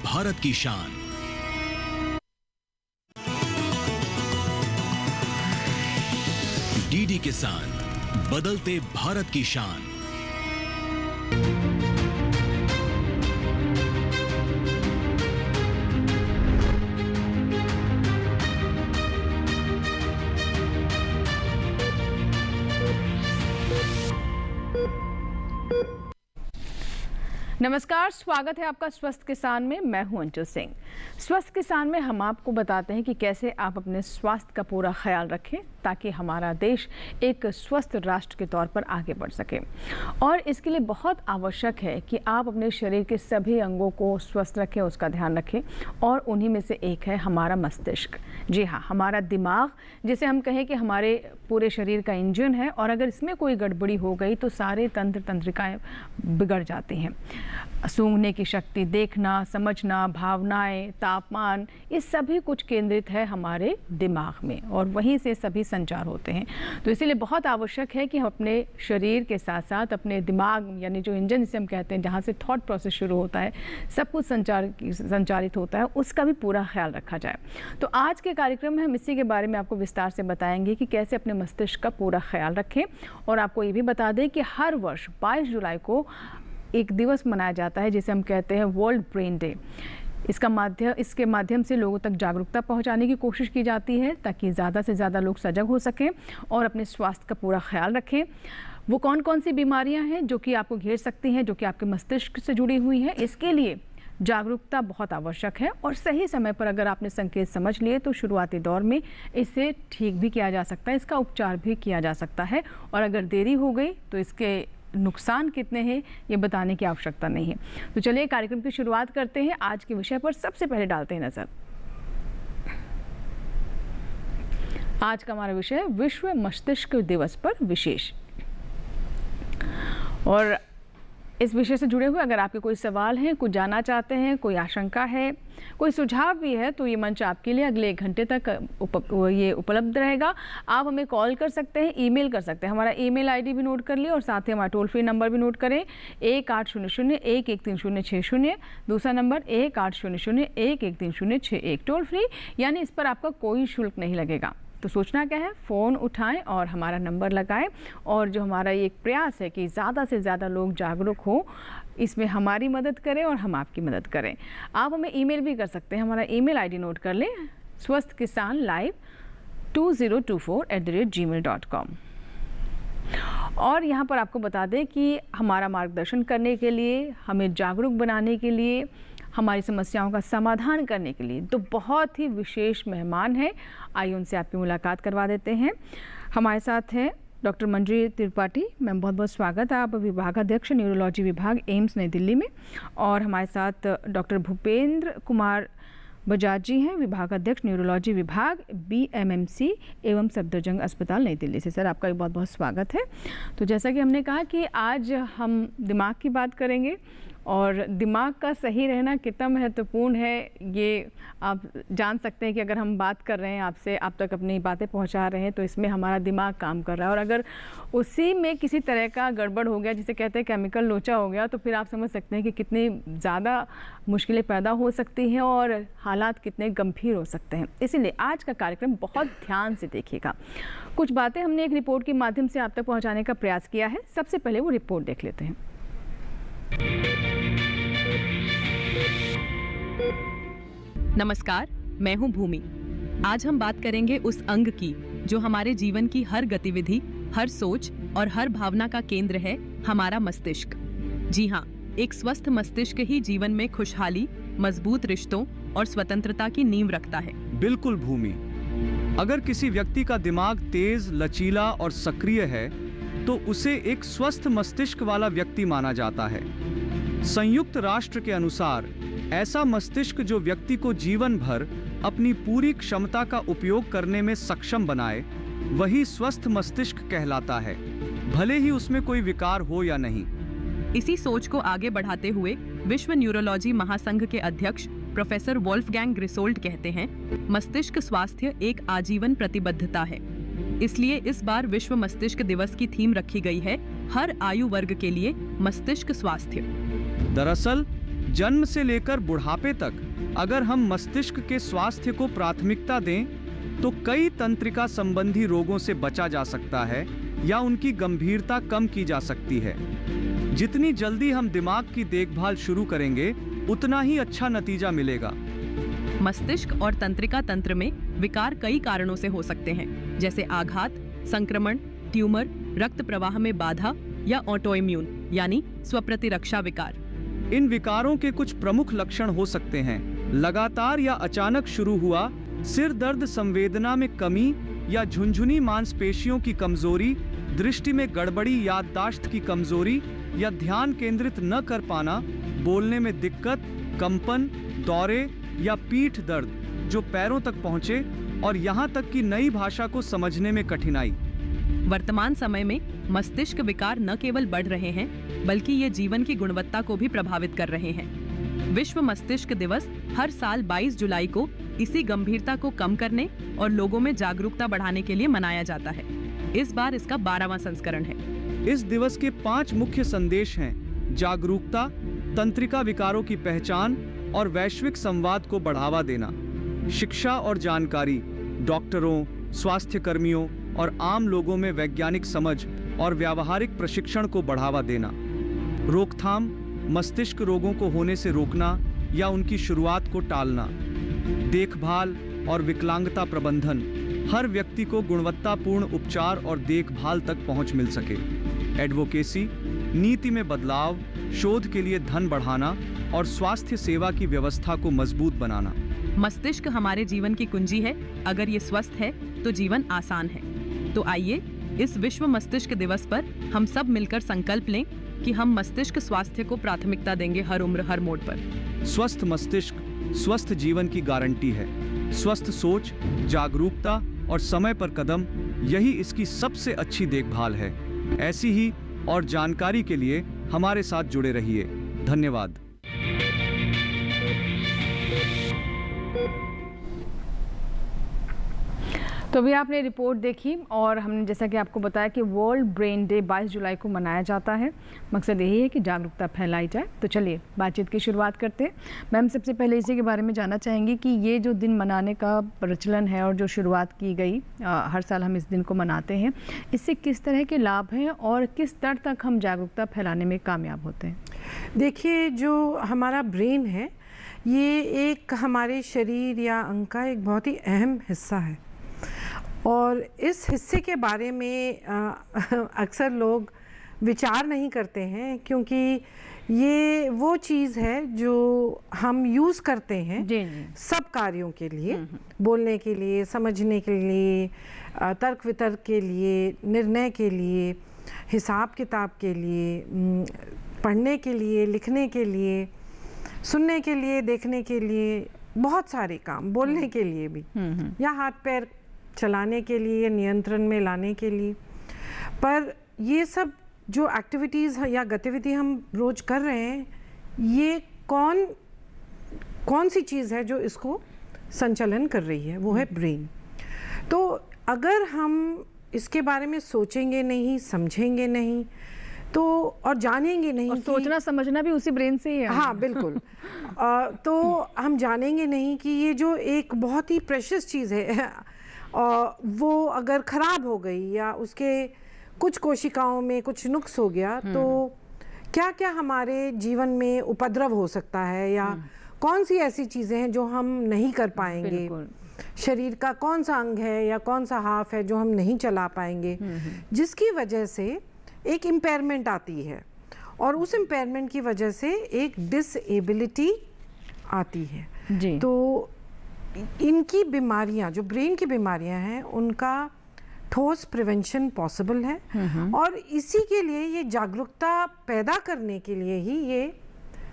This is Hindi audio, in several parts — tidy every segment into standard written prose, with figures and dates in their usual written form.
भारत की शान। डीडी किसान, बदलते भारत की शान। नमस्कार, स्वागत है आपका स्वस्थ किसान में। मैं हूं अंजू सिंह। स्वस्थ किसान में हम आपको बताते हैं कि कैसे आप अपने स्वास्थ्य का पूरा ख्याल रखें ताकि हमारा देश एक स्वस्थ राष्ट्र के तौर पर आगे बढ़ सके। और इसके लिए बहुत आवश्यक है कि आप अपने शरीर के सभी अंगों को स्वस्थ रखें, उसका ध्यान रखें। और उन्हीं में से एक है हमारा मस्तिष्क। जी हाँ, हमारा दिमाग, जिसे हम कहें कि हमारे पूरे शरीर का इंजन है, और अगर इसमें कोई गड़बड़ी हो गई तो सारे तंत्र तंत्रिकाएं बिगड़ जाती हैं। सूंघने की शक्ति, देखना, समझना, भावनाएं, तापमान, ये सभी कुछ केंद्रित है हमारे दिमाग में और वहीं से सभी संचार होते हैं। तो इसीलिए बहुत आवश्यक है कि हम अपने शरीर के साथ साथ अपने दिमाग, यानी जो इंजन जिसे हम कहते हैं, जहाँ से थॉट प्रोसेस शुरू होता है, सब कुछ संचालित होता है, उसका भी पूरा ख्याल रखा जाए। तो आज के कार्यक्रम में हम इसी के बारे में आपको विस्तार से बताएंगे कि कैसे अपने मस्तिष्क का पूरा ख्याल रखें। और आपको ये भी बता दें कि हर वर्ष 22 जुलाई को एक दिवस मनाया जाता है जिसे हम कहते हैं वर्ल्ड ब्रेन डे। इसके माध्यम से लोगों तक जागरूकता पहुंचाने की कोशिश की जाती है ताकि ज़्यादा से ज़्यादा लोग सजग हो सकें और अपने स्वास्थ्य का पूरा ख्याल रखें। वो कौन कौन सी बीमारियां हैं जो कि आपको घेर सकती हैं, जो कि आपके मस्तिष्क से जुड़ी हुई हैं, इसके लिए जागरूकता बहुत आवश्यक है। और सही समय पर अगर आपने संकेत समझ लिए तो शुरुआती दौर में इसे ठीक भी किया जा सकता है, इसका उपचार भी किया जा सकता है। और अगर देरी हो गई तो इसके नुकसान कितने हैं ये बताने की आवश्यकता नहीं है। तो चलिए कार्यक्रम की शुरुआत करते हैं। आज के विषय पर सबसे पहले डालते हैं नजर। आज का हमारा विषय है विश्व मस्तिष्क दिवस पर विशेष। और इस विषय से जुड़े हुए अगर आपके कोई सवाल हैं, कुछ जानना चाहते हैं, कोई आशंका है, कोई सुझाव भी है, तो ये मंच आपके लिए अगले 1 घंटे तक ये उपलब्ध रहेगा। आप हमें कॉल कर सकते हैं, ईमेल कर सकते हैं। हमारा ईमेल आईडी भी नोट कर लिए और साथ ही हमारा टोल फ्री नंबर भी नोट करें, 1800-113060। दूसरा नंबर 1800-113061, टोल फ्री, यानी इस पर आपका कोई शुल्क नहीं लगेगा। तो सोचना क्या है, फ़ोन उठाएं और हमारा नंबर लगाएं। और जो हमारा ये प्रयास है कि ज़्यादा से ज़्यादा लोग जागरूक हो, इसमें हमारी मदद करें और हम आपकी मदद करें। आप हमें ईमेल भी कर सकते हैं। हमारा ईमेल आईडी नोट कर लें, swasthkisanlive2024@gmail.com। और यहाँ पर आपको बता दें कि हमारा मार्गदर्शन करने के लिए, हमें जागरूक बनाने के लिए, हमारी समस्याओं का समाधान करने के लिए तो बहुत ही विशेष मेहमान हैं। आइए उनसे आपकी मुलाकात करवा देते हैं। हमारे साथ हैं डॉक्टर मंजरी त्रिपाठी। मैम, बहुत बहुत स्वागत है। आप विभागाध्यक्ष न्यूरोलॉजी विभाग, एम्स नई दिल्ली में। और हमारे साथ डॉक्टर भूपेंद्र कुमार बजाज जी हैं, विभागाध्यक्ष न्यूरोलॉजी विभाग, BMMC एवं सफदरजंग अस्पताल नई दिल्ली से। सर, आपका भी बहुत बहुत स्वागत है। तो जैसा कि हमने कहा कि आज हम दिमाग की बात करेंगे और दिमाग का सही रहना कितना महत्वपूर्ण है ये आप जान सकते हैं कि अगर हम बात कर रहे हैं आपसे, आप तक अपनी बातें पहुंचा रहे हैं, तो इसमें हमारा दिमाग काम कर रहा है। और अगर उसी में किसी तरह का गड़बड़ हो गया, जिसे कहते हैं केमिकल लोचा हो गया, तो फिर आप समझ सकते हैं कि कितनी ज़्यादा मुश्किलें पैदा हो सकती हैं और हालात कितने गंभीर हो सकते हैं। इसीलिए आज का कार्यक्रम बहुत ध्यान से देखिएगा। कुछ बातें हमने एक रिपोर्ट के माध्यम से आप तक पहुँचाने का प्रयास किया है। सबसे पहले वो रिपोर्ट देख लेते हैं। नमस्कार, मैं हूं भूमि। आज हम बात करेंगे उस अंग की जो हमारे जीवन की हर गतिविधि, हर सोच और हर भावना का केंद्र है, हमारा मस्तिष्क। जी हाँ, एक स्वस्थ मस्तिष्क ही जीवन में खुशहाली, मजबूत रिश्तों और स्वतंत्रता की नींव रखता है। बिल्कुल भूमि, अगर किसी व्यक्ति का दिमाग तेज, लचीला और सक्रिय है तो उसे एक स्वस्थ मस्तिष्क वाला व्यक्ति माना जाता है। संयुक्त राष्ट्र के अनुसार ऐसा मस्तिष्क जो व्यक्ति को जीवन भर अपनी पूरी क्षमता का उपयोग करने में सक्षम बनाए, वही स्वस्थ मस्तिष्क कहलाता है, भले ही उसमें कोई विकार हो या नहीं। इसी सोच को आगे बढ़ाते हुए विश्व न्यूरोलॉजी महासंघ के अध्यक्ष प्रोफेसर वोल्फगैंग ग्रिसोल्ड कहते हैं, मस्तिष्क स्वास्थ्य एक आजीवन प्रतिबद्धता है। इसलिए इस बार विश्व मस्तिष्क दिवस की थीम रखी गई है, हर आयु वर्ग के लिए मस्तिष्क स्वास्थ्य। दरअसल जन्म से लेकर बुढ़ापे तक अगर हम मस्तिष्क के स्वास्थ्य को प्राथमिकता दें तो कई तंत्रिका संबंधी रोगों से बचा जा सकता है या उनकी गंभीरता कम की जा सकती है। जितनी जल्दी हम दिमाग की देखभाल शुरू करेंगे उतना ही अच्छा नतीजा मिलेगा। मस्तिष्क और तंत्रिका तंत्र में विकार कई कारणों से हो सकते हैं, जैसे आघात, संक्रमण, ट्यूमर, रक्त प्रवाह में बाधा या ऑटोइम्यून यानी स्वप्रतिरक्षा विकार। इन विकारों के कुछ प्रमुख लक्षण हो सकते हैं। लगातार या अचानक शुरू हुआ सिर दर्द, संवेदना में कमी या झुनझुनी मांसपेशियों की कमजोरी, दृष्टि में गड़बड़ी, याददाश्त की कमजोरी या ध्यान केंद्रित न कर पाना, बोलने में दिक्कत, कंपन, दौरे या पीठ दर्द जो पैरों तक पहुंचे और यहाँ तक कि नई भाषा को समझने में कठिनाई। वर्तमान समय में मस्तिष्क विकार न केवल बढ़ रहे हैं बल्कि ये जीवन की गुणवत्ता को भी प्रभावित कर रहे हैं। विश्व मस्तिष्क दिवस हर साल 22 जुलाई को इसी गंभीरता को कम करने और लोगों में जागरूकता बढ़ाने के लिए मनाया जाता है। इस बार इसका 12वां संस्करण है। इस दिवस के 5 मुख्य संदेश हैं: जागरूकता, तंत्रिका विकारों की पहचान और वैश्विक संवाद को बढ़ावा देना, शिक्षा और जानकारी, डॉक्टरों, स्वास्थ्य कर्मियों और आम लोगों में वैज्ञानिक समझ और व्यावहारिक प्रशिक्षण को बढ़ावा देना, रोकथाम, मस्तिष्क रोगों को होने से रोकना या उनकी शुरुआत को टालना, देखभाल और विकलांगता प्रबंधन, हर व्यक्ति को गुणवत्तापूर्ण उपचार और देखभाल तक पहुंच मिल सके, एडवोकेसी, नीति में बदलाव, शोध के लिए धन बढ़ाना और स्वास्थ्य सेवा की व्यवस्था को मजबूत बनाना। मस्तिष्क हमारे जीवन की कुंजी है। अगर ये स्वस्थ है तो जीवन आसान है। तो आइए इस विश्व मस्तिष्क दिवस पर हम सब मिलकर संकल्प लें कि हम मस्तिष्क स्वास्थ्य को प्राथमिकता देंगे हर उम्र, हर मोड़ पर। स्वस्थ मस्तिष्क स्वस्थ जीवन की गारंटी है। स्वस्थ सोच, जागरूकता और समय पर कदम, यही इसकी सबसे अच्छी देखभाल है। ऐसी ही और जानकारी के लिए हमारे साथ जुड़े रहिए। धन्यवाद। तो अभी आपने रिपोर्ट देखी और हमने जैसा कि आपको बताया कि वर्ल्ड ब्रेन डे 22 जुलाई को मनाया जाता है। मकसद यही है कि जागरूकता फैलाई जाए। तो चलिए बातचीत की शुरुआत करते हैं। मैम, सबसे पहले इसी के बारे में जानना चाहेंगे कि ये जो दिन मनाने का प्रचलन है और जो शुरुआत की गई, हर साल हम इस दिन को मनाते हैं, इससे किस तरह के लाभ हैं और किस स्तर तक हम जागरूकता फैलाने में कामयाब होते हैं? देखिए, जो हमारा ब्रेन है ये एक हमारे शरीर या अंग का एक बहुत ही अहम हिस्सा है और इस हिस्से के बारे में अक्सर लोग विचार नहीं करते हैं, क्योंकि ये वो चीज़ है जो हम यूज़ करते हैं जी। सब कार्यों के लिए, बोलने के लिए, समझने के लिए, तर्क वितर्क के लिए, निर्णय के लिए, हिसाब किताब के लिए, पढ़ने के लिए, लिखने के लिए, सुनने के लिए, देखने के लिए, बहुत सारे काम, बोलने के लिए भी, या हाथ पैर चलाने के लिए, नियंत्रण में लाने के लिए। पर ये सब जो एक्टिविटीज़ या गतिविधि हम रोज कर रहे हैं, ये कौन सी चीज़ है जो इसको संचालन कर रही है? वो है ब्रेन। तो अगर हम इसके बारे में सोचेंगे नहीं, समझेंगे नहीं, तो और जानेंगे नहीं, और सोचना समझना भी उसी ब्रेन से ही है। हाँ, बिल्कुल। तो हम जानेंगे नहीं कि ये जो एक बहुत ही प्रेशियस चीज़ है, वो अगर ख़राब हो गई या उसके कुछ कोशिकाओं में कुछ नुक्स हो गया, तो क्या क्या हमारे जीवन में उपद्रव हो सकता है, या कौन सी ऐसी चीज़ें हैं जो हम नहीं कर पाएंगे, शरीर का कौन सा अंग है या कौन सा हाफ है जो हम नहीं चला पाएंगे, जिसकी वजह से एक इम्पेयरमेंट आती है और उस इम्पेयरमेंट की वजह से एक डिसेबिलिटी आती है जी। तो इनकी बीमारियां, जो ब्रेन की बीमारियां हैं, उनका ठोस प्रिवेंशन पॉसिबल है और इसी के लिए ये जागरूकता पैदा करने के लिए ही ये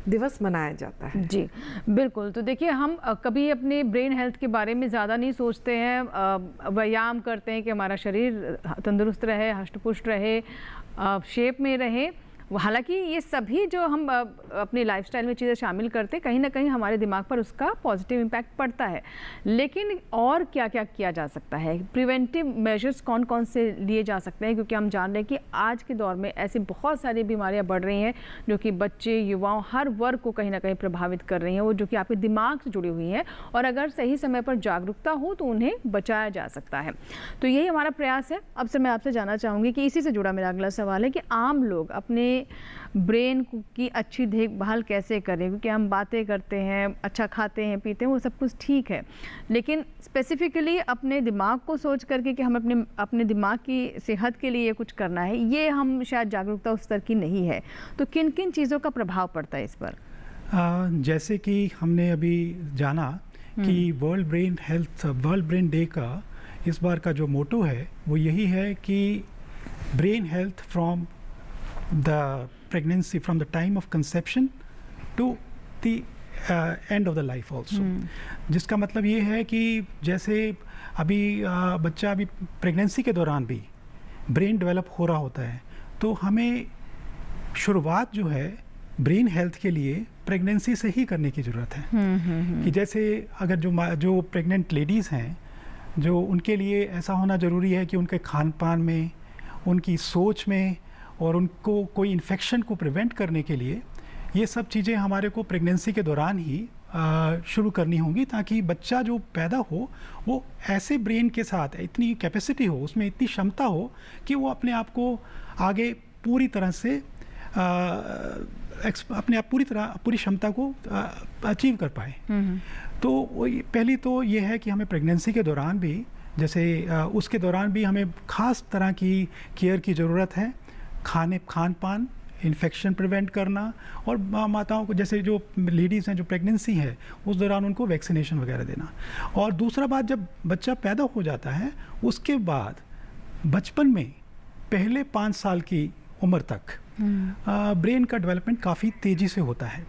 दिवस मनाया जाता है। जी बिल्कुल। तो देखिए, हम कभी अपने ब्रेन हेल्थ के बारे में ज़्यादा नहीं सोचते हैं, व्यायाम करते हैं कि हमारा शरीर तंदुरुस्त रहे, हष्ट पुष्ट रहे, शेप में रहे, हालांकि ये सभी जो हम अपनी लाइफस्टाइल में चीज़ें शामिल करते हैं, कहीं ना कहीं हमारे दिमाग पर उसका पॉजिटिव इम्पैक्ट पड़ता है। लेकिन और क्या क्या किया जा सकता है, प्रिवेंटिव मेजर्स कौन कौन से लिए जा सकते हैं, क्योंकि हम जान रहे हैं कि आज के दौर में ऐसी बहुत सारी बीमारियां बढ़ रही हैं जो कि बच्चे, युवाओं, हर वर्ग को कहीं ना कहीं प्रभावित कर रही हैं, वो जो कि आपके दिमाग से जुड़ी हुई हैं, और अगर सही समय पर जागरूकता हो तो उन्हें बचाया जा सकता है। तो यही हमारा प्रयास है। अब से मैं आपसे जानना चाहूँगी कि इसी से जुड़ा मेरा अगला सवाल है कि आम लोग अपने ब्रेन की अच्छी देखभाल कैसे करें, क्योंकि हम बातें करते हैं, अच्छा खाते हैं, पीते हैं, वो सब कुछ ठीक है, लेकिन स्पेसिफिकली अपने दिमाग को सोच करके कि हम अपने दिमाग की सेहत के लिए कुछ करना है, ये हम शायद जागरूकता उस स्तर की नहीं है। तो किन किन चीज़ों का प्रभाव पड़ता है इस पर? जैसे कि हमने अभी जाना कि वर्ल्ड ब्रेन डे का इस बार का जो मोटो है वो यही है कि brain health from the pregnancy, from the time of conception to the end of the life also. जिसका मतलब ये है कि जैसे अभी बच्चा अभी प्रेगनेंसी के दौरान भी ब्रेन डेवलप हो रहा होता है, तो हमें शुरुआत जो है ब्रेन हेल्थ के लिए प्रेगनेंसी से ही करने की ज़रूरत है। कि जैसे अगर जो प्रेग्नेंट लेडीज़ हैं, जो उनके लिए ऐसा होना ज़रूरी है कि उनके खान पान में, उनकी सोच में, और उनको कोई इन्फेक्शन को प्रिवेंट करने के लिए ये सब चीज़ें हमारे को प्रेगनेंसी के दौरान ही शुरू करनी होंगी, ताकि बच्चा जो पैदा हो वो ऐसे ब्रेन के साथ, इतनी कैपेसिटी हो, उसमें इतनी क्षमता हो कि वो अपने आप को आगे पूरी तरह से अपने आप पूरी क्षमता को अचीव कर पाए। तो पहली तो ये है कि हमें प्रेगनेंसी के दौरान भी, जैसे उसके दौरान भी हमें ख़ास तरह की केयर की ज़रूरत है। खान पान, इन्फेक्शन प्रिवेंट करना, और माताओं को, जैसे जो लेडीज़ हैं जो प्रेगनेंसी है उस दौरान उनको वैक्सीनेशन वगैरह देना। और दूसरा बात, जब बच्चा पैदा हो जाता है उसके बाद बचपन में पहले 5 साल की उम्र तक ब्रेन का डेवलपमेंट काफ़ी तेज़ी से होता है।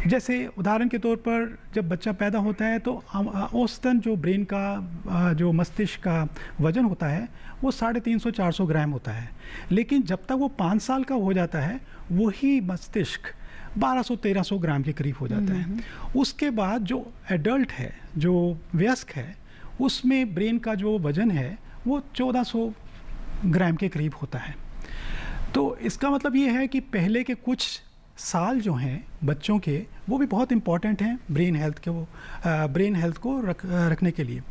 जैसे उदाहरण के तौर पर जब बच्चा पैदा होता है तो औसतन जो ब्रेन का जो मस्तिष्क का वज़न होता है वो 350-400 ग्राम होता है, लेकिन जब तक वो 5 साल का हो जाता है वही मस्तिष्क 1200-1300 ग्राम के करीब हो जाता है। उसके बाद जो एडल्ट है, जो वयस्क है, उसमें ब्रेन का जो वज़न है वो 1400 ग्राम के करीब होता है। तो इसका मतलब ये है कि पहले के कुछ साल जो हैं बच्चों के, वो भी बहुत इम्पॉर्टेंट हैं ब्रेन हेल्थ को रखने के लिए।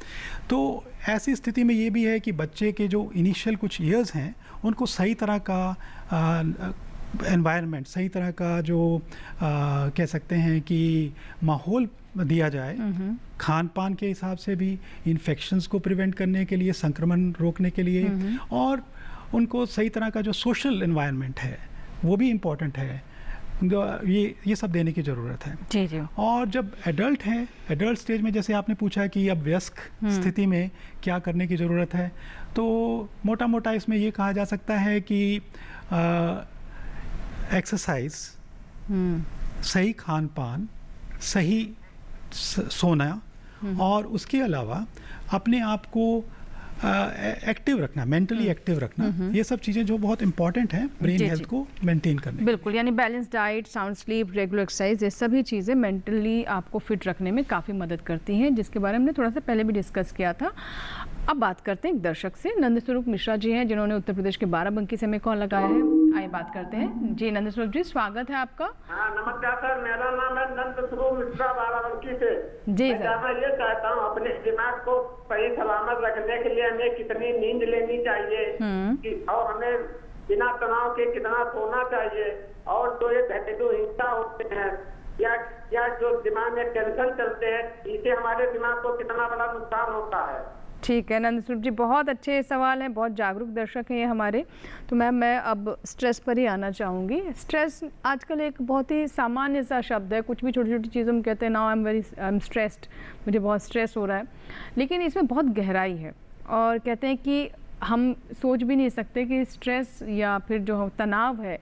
तो ऐसी स्थिति में ये भी है कि बच्चे के जो इनिशियल कुछ ईयर्स हैं उनको सही तरह का एनवायरनमेंट, सही तरह का जो कह सकते हैं कि माहौल दिया जाए, खान पान के हिसाब से भी, इन्फेक्शंस को प्रिवेंट करने के लिए, संक्रमण रोकने के लिए, और उनको सही तरह का जो सोशल एनवायरनमेंट है वो भी इम्पॉर्टेंट है। ये सब देने की ज़रूरत है। जी जी। और जब एडल्ट हैं, एडल्ट स्टेज में, जैसे आपने पूछा कि अब वयस्क स्थिति में क्या करने की ज़रूरत है, तो मोटा मोटा इसमें ये कहा जा सकता है कि एक्सरसाइज, सही खान पान, सही सोना, और उसके अलावा अपने आप को एक्टिव रखना, मेंटली एक्टिव रखना, ये सब चीज़ें जो बहुत इंपॉर्टेंट हैं ब्रेन हेल्थ को मेंटेन करने। बिल्कुल, यानी balance diet, sound sleep, regular exercise, ये सभी चीज़ें मेंटली आपको फिट रखने में काफ़ी मदद करती हैं, जिसके बारे में हमने थोड़ा सा पहले भी डिस्कस किया था। अब बात करते हैं एक दर्शक से। नंदस्वरूप मिश्रा जी हैं, जिन्होंने उत्तर प्रदेश के बाराबंकी से हमें कॉल लगाया है। आइए बात करते हैं। जी नंदस्वरूप जी, स्वागत है आपका। हाँ नमस्कार सर, मेरा नाम है नंदस्वरूप मिश्रा, बाराबंकी से। जी मैं जानना ये चाहता हूँ, अपने दिमाग को सही सलामत रखने के लिए हमें कितनी नींद लेनी चाहिए, और हमें बिना तनाव के कितना सोना चाहिए, और जो ये घरेलू हिंसा होते हैं या जो दिमाग में टेंशन चलते हैं, इससे हमारे दिमाग को कितना बड़ा नुकसान होता है। ठीक है नंदस्वरूप जी, बहुत अच्छे सवाल हैं, बहुत जागरूक दर्शक हैं ये हमारे। तो मैम, मैं अब स्ट्रेस पर ही आना चाहूँगी। स्ट्रेस आजकल एक बहुत ही सामान्य सा शब्द है, कुछ भी छोटी छोटी चीज़ों में कहते हैं नाउ आई एम स्ट्रेस्ड, मुझे बहुत स्ट्रेस हो रहा है, लेकिन इसमें बहुत गहराई है, और कहते हैं कि हम सोच भी नहीं सकते कि स्ट्रेस या फिर जो तनाव है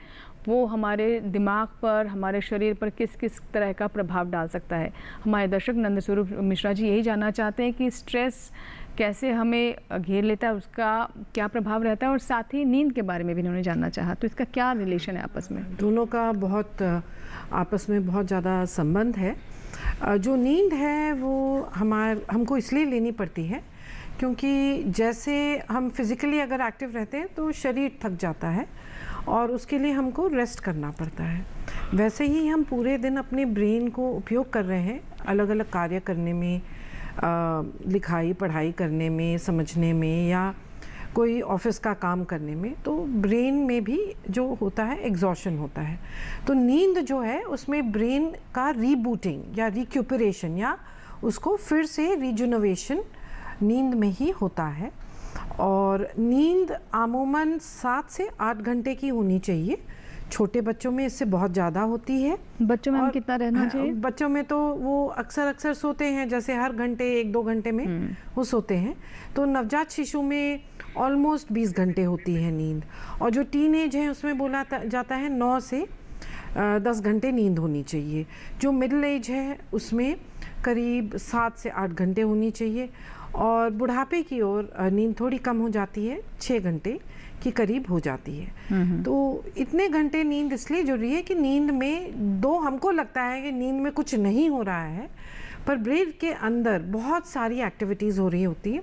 वो हमारे दिमाग पर, हमारे शरीर पर किस किस तरह का प्रभाव डाल सकता है। हमारे दर्शक नंदस्वरूप मिश्रा जी यही जानना चाहते हैं कि स्ट्रेस कैसे हमें घेर लेता है, उसका क्या प्रभाव रहता है, और साथ ही नींद के बारे में भी इन्होंने जानना चाहा, तो इसका क्या रिलेशन है आपस में? दोनों का बहुत आपस में बहुत ज़्यादा संबंध है। जो नींद है वो हमको इसलिए लेनी पड़ती है क्योंकि जैसे हम फिज़िकली अगर एक्टिव रहते हैं तो शरीर थक जाता है और उसके लिए हमको रेस्ट करना पड़ता है। वैसे ही हम पूरे दिन अपने ब्रेन को उपयोग कर रहे हैं अलग अलग कार्य करने में, लिखाई पढ़ाई करने में, समझने में, या कोई ऑफिस का काम करने में, तो ब्रेन में भी जो होता है एग्जॉशन होता है। तो नींद जो है उसमें ब्रेन का रीबूटिंग या रिक्यूपरेशन या उसको फिर से रिजुनोवेशन नींद में ही होता है। और नींद आमूमन 7 से 8 घंटे की होनी चाहिए। छोटे बच्चों में इससे बहुत ज़्यादा होती है। बच्चों में हम कितना रहना चाहिए? बच्चों में तो वो अक्सर सोते हैं, जैसे हर घंटे 1-2 घंटे में वो सोते हैं। तो नवजात शिशु में ऑलमोस्ट 20 घंटे होती है नींद, और जो टीनेज है उसमें बोला जाता है 9 से 10 घंटे नींद होनी चाहिए। जो मिडिल एज है उसमें करीब 7 से 8 घंटे होनी चाहिए, और बुढ़ापे की ओर नींद थोड़ी कम हो जाती है, 6 घंटे के करीब हो जाती है। तो इतने घंटे नींद इसलिए जरूरी है कि नींद में हमको लगता है कि नींद में कुछ नहीं हो रहा है, पर ब्रेन के अंदर बहुत सारी एक्टिविटीज़ हो रही होती है।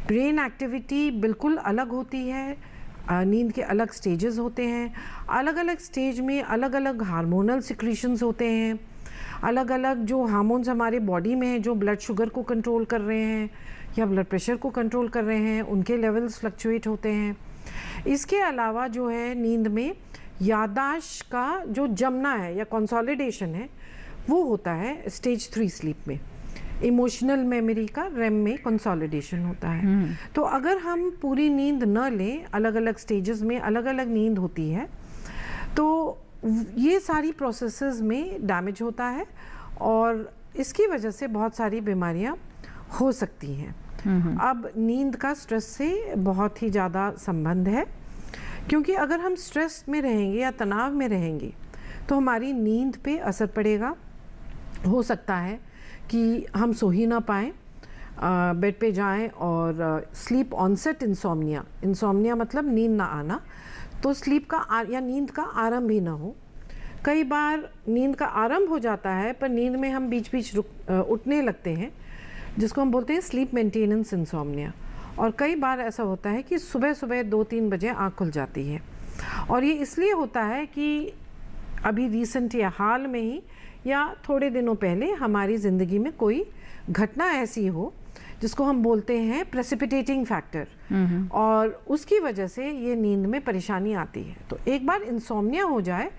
ब्रेन एक्टिविटी बिल्कुल अलग होती है। नींद के अलग स्टेजेस होते हैं, अलग अलग स्टेज में अलग अलग हार्मोनल सिक्रीशंस होते हैं, अलग अलग जो हार्मोन्स हमारे बॉडी में हैं जो ब्लड शुगर को कंट्रोल कर रहे हैं या ब्लड प्रेशर को कंट्रोल कर रहे हैं, उनके लेवल्स फ्लक्चुएट होते हैं। इसके अलावा जो है नींद में याददाश्त का जो जमना है या कंसोलिडेशन है वो होता है स्टेज 3 स्लीप में। इमोशनल मेमोरी का रेम में कंसोलिडेशन होता है। तो अगर हम पूरी नींद न लें, अलग अलग स्टेजेस में अलग अलग नींद होती है, तो ये सारी प्रोसेसेस में डैमेज होता है और इसकी वजह से बहुत सारी बीमारियां हो सकती हैं। अब नींद का स्ट्रेस से बहुत ही ज़्यादा संबंध है, क्योंकि अगर हम स्ट्रेस में रहेंगे या तनाव में रहेंगे तो हमारी नींद पे असर पड़ेगा। हो सकता है कि हम सो ही ना पाएँ, बेड पे जाएं और स्लीप ऑनसेट इंसोम्निया मतलब नींद ना आना, तो स्लीप का या नींद का आरंभ भी ना हो। कई बार नींद का आरंभ हो जाता है पर नींद में हम बीच बीच उठने लगते हैं, जिसको हम बोलते हैं स्लीप मेंटेनेंस इंसोम्निया। और कई बार ऐसा होता है कि सुबह सुबह 2-3 बजे आँख खुल जाती है, और ये इसलिए होता है कि अभी रिसेंट या हाल में ही या थोड़े दिनों पहले हमारी ज़िंदगी में कोई घटना ऐसी हो जिसको हम बोलते हैं प्रेसिपिटेटिंग फैक्टर, और उसकी वजह से ये नींद में परेशानी आती है। तो एक बार इंसोम्निया हो जाए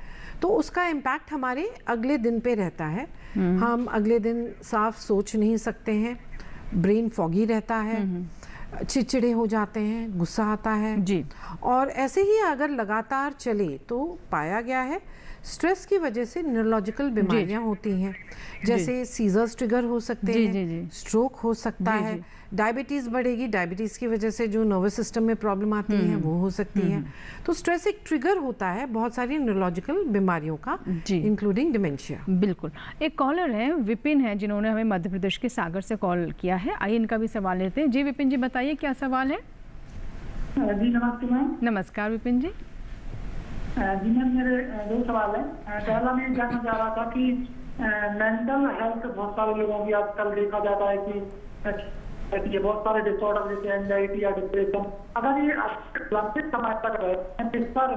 तो उसका इम्पैक्ट हमारे अगले दिन पे रहता है। हम अगले दिन साफ सोच नहीं सकते हैं, ब्रेन फॉगी रहता है, चिड़चिड़े हो जाते हैं, गुस्सा आता है जी। और ऐसे ही अगर लगातार चले तो पाया गया है स्ट्रेस की वजह से न्यूरोलॉजिकल बीमारियां होती हैं, जैसे सीजर्स ट्रिगर हो सकते हैं, स्ट्रोक हो सकता है, डायबिटीज़ बढ़ेगी, डायबिटीज़ की वजह से जो नर्वस सिस्टम में प्रॉब्लम आती है वो हो सकती है। तो स्ट्रेस एक ट्रिगर होता है बहुत सारी न्यूरोलॉजिकल बीमारियों का, इंक्लूडिंग डिमेंशिया। बिल्कुल। एक कॉलर है, विपिन है, जिन्होंने हमें मध्य प्रदेश के सागर से कॉल किया है। आइए इनका भी सवाल लेते हैं। जी विपिन जी, बताइए क्या सवाल है? जी नमस्ते मैम। नमस्कार विपिन जी। जी मैम, मेरे 2 सवाल हैं। पहला मैं जानना चाह रहा था कि मेंटल हेल्थ बहुत सारे लोगों की आजकल देखा जाता है कि ये बहुत सारे डिसऑर्डर जैसे एंजाइटी या डिप्रेशन, अगर ये लंबे समय तक रहे इस पर